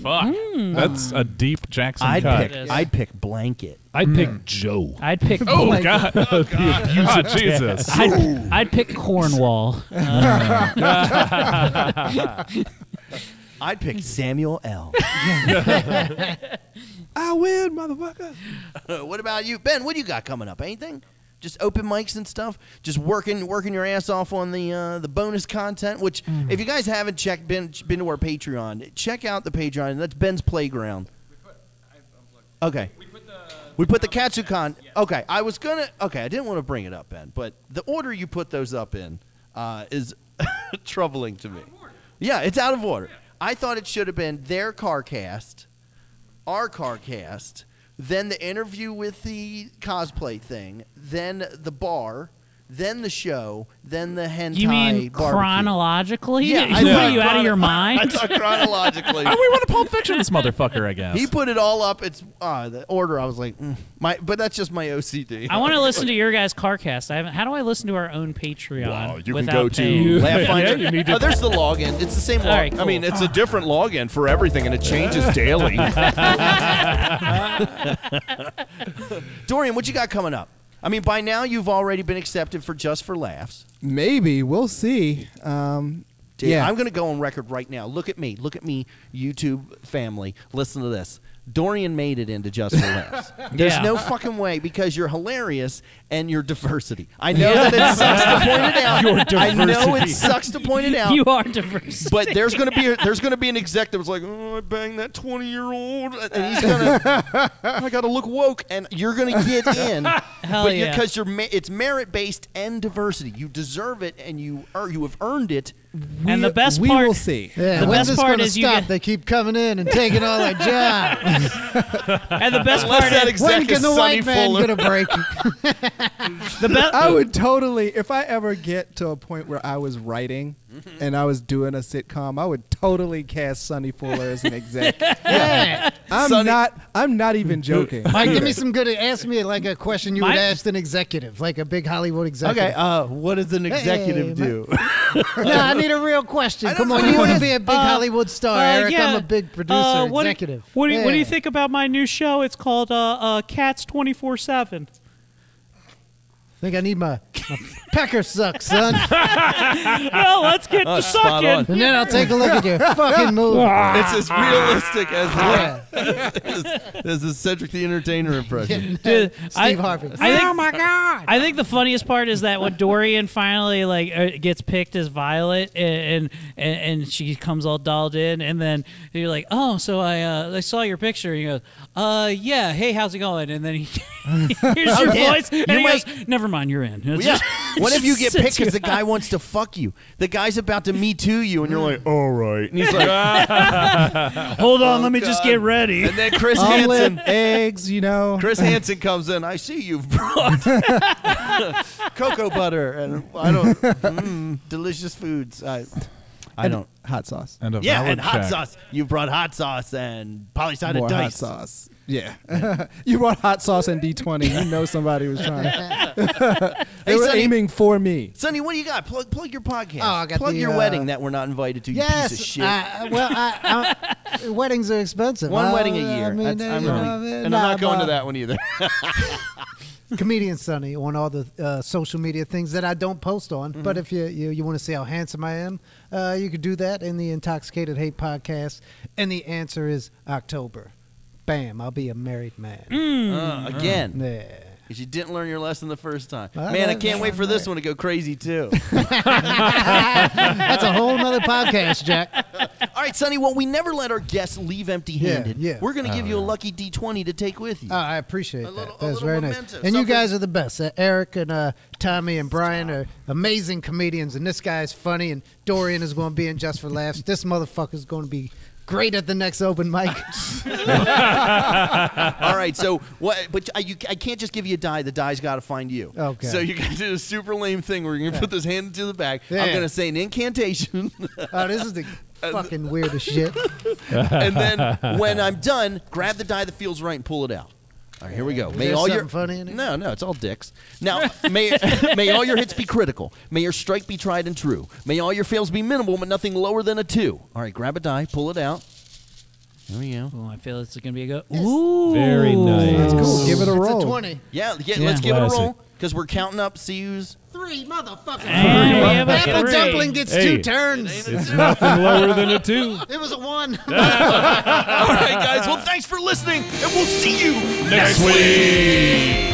Fuck. That's a deep Jackson cut. I'd pick Blanket. I'd pick Joe. I'd pick. Oh, God. Oh, Jesus. I'd pick Cornwall. I'd pick Samuel L. I win, motherfucker. What about you, Ben? What do you got coming up? Anything? Just open mics and stuff. Just working your ass off on the bonus content. Which, if you guys haven't been to our Patreon, check out the Patreon. That's Ben's Playground. Okay. We put the Katsucon. Okay, I didn't want to bring it up, Ben, but the order you put those up in is troubling to me. Yeah, it's out of order. I thought it should have been their CarCast, our CarCast, then the interview with the cosplay thing, then the bar, then the show, then the hentai You mean barbecue. chronologically? Yeah, What are you out of your I mind? thought chronologically. Oh, we want to Pulp Fiction this motherfucker, I guess. He put it all up. It's the order. I was like, but that's just my OCD. I want to listen to your guys' CarCast. How do I listen to our own Patreon? Wow, you can without go paying? to Laugh Finder. Yeah, you need to- There's the login. It's the same login. All right, I mean, cool. it's a different login for everything, and it changes daily. Dorian, what you got coming up? I mean, by now you've already been accepted for Just for Laughs. Maybe. We'll see. Dude, Yeah. I'm going to go on record right now. Look at me, YouTube family. Listen to this. Dorian made it into Just for Laughs. There's no fucking way because you're hilarious and you're diversity. I know that it sucks to point it out. Your diversity. I know it sucks to point it out. You are diverse. But there's gonna be an exec that was like, oh, I banged that 20-year-old, and he's gonna, I gotta look woke, and you're gonna get in. Hell yeah. Because it's merit based and diversity. You deserve it, and you have earned it. And the best we part, will see. Yeah, The when's best this part gonna is you stop? get- They keep coming in and taking all our jobs. and the best Unless part that is exec When is can the Sonny white man Fuller. get a break? the best. I would totally, if I ever get to a point where I was writing and I was doing a sitcom, I would totally cast Sonny Fuller as an exec. Yeah. I'm not even joking. Mike, give me some good. Ask me like a question you would Mike? ask an executive, like a big Hollywood executive. Okay, what does an executive Hey, do? No, I need a real question. Come on, know. you want to be a big Hollywood star, Eric? yeah. I'm a big producer, what executive. What do you Yeah. think about my new show? It's called Cats 24/7. I think I need my pecker suck, son. Well, let's get to spot on. sucking. And then I'll take a look at your fucking movie. It's as realistic as Yeah. as the Cedric the Entertainer impression. Dude, Steve Harvey. I think, oh my god! I think the funniest part is that when Dorian finally gets picked as Violet, and she comes all dolled in, and then you're like, oh, so I saw your picture. And he goes, yeah, hey, how's it going? And then he hears your yeah. voice, and You he might- goes, never mind, you're in. It's Yeah. just- What if you get sits picked because you the guy wants to fuck you? The guy's about to Me Too you, and you're like, all right. And he's like, Hold on, let me just God. get ready. and then Chris Omelet, Hansen. eggs, you know. Chris Hansen comes in. I see you've brought cocoa butter and I don't delicious foods. I don't. Hot sauce. And a Yeah, valid and hot check. sauce. You brought hot sauce and polystyrene More hot dice. sauce. Yeah. You brought hot sauce and D20. You know somebody was trying. They were Sonny. aiming for me. Sonny, what do you got? Plug your podcast. Oh, I got plug the, your wedding that we're not invited to. You Yes. piece of shit. Weddings are expensive. One wedding a I year. mean, That's- I'm you really- know, and nah, I'm not going to but- that one either. Comedian Sonny on all the social media things that I don't post on. But if you want to see how handsome I am, you could do that in the Intoxicated Hate podcast. And the answer is October. Bam, I'll be a married man. Again. Yeah. Because you didn't learn your lesson the first time. Well, Man, I can't wait for this one to go crazy, too. That's a whole nother podcast, Jack. All right, Sonny, well, we never let our guests leave empty-handed. Yeah. We're going to give you a lucky D20 to take with you. I appreciate A little- that. a That's little very nice. memento, And you something- guys are the best. Eric and Tommy and Brian are amazing comedians, and this guy's funny, and Dorian is going to be in Just for Laughs. This motherfucker's going to be great at the next open mic. All right, so what? But I can't just give you a die. The die's got to find you. Okay. So you're going to do a super lame thing where you're going to put this hand into the bag. Yeah. I'm going to say an incantation. Oh, this is the fucking weirdest shit. And then when I'm done, grab the die that feels right and pull it out. All right, here we go. May there all your something funny in it? No, it's all dicks. Now, may all your hits be critical. May your strike be tried and true. May all your fails be minimal, but nothing lower than a 2. All right, grab a die, pull it out. There we go. Oh, I feel it's going to be a go. Ooh. Very nice. That's cool. Give it a It's roll. a 20. Yeah, let's give it a Classic. roll because we're counting up CU's. 3, motherfucker. And we have a Apple 3. dumpling gets Hey. 2 turns. It's nothing lower than a 2. It was a 1. All right, guys. Well, thanks for listening, and we'll see you Next week.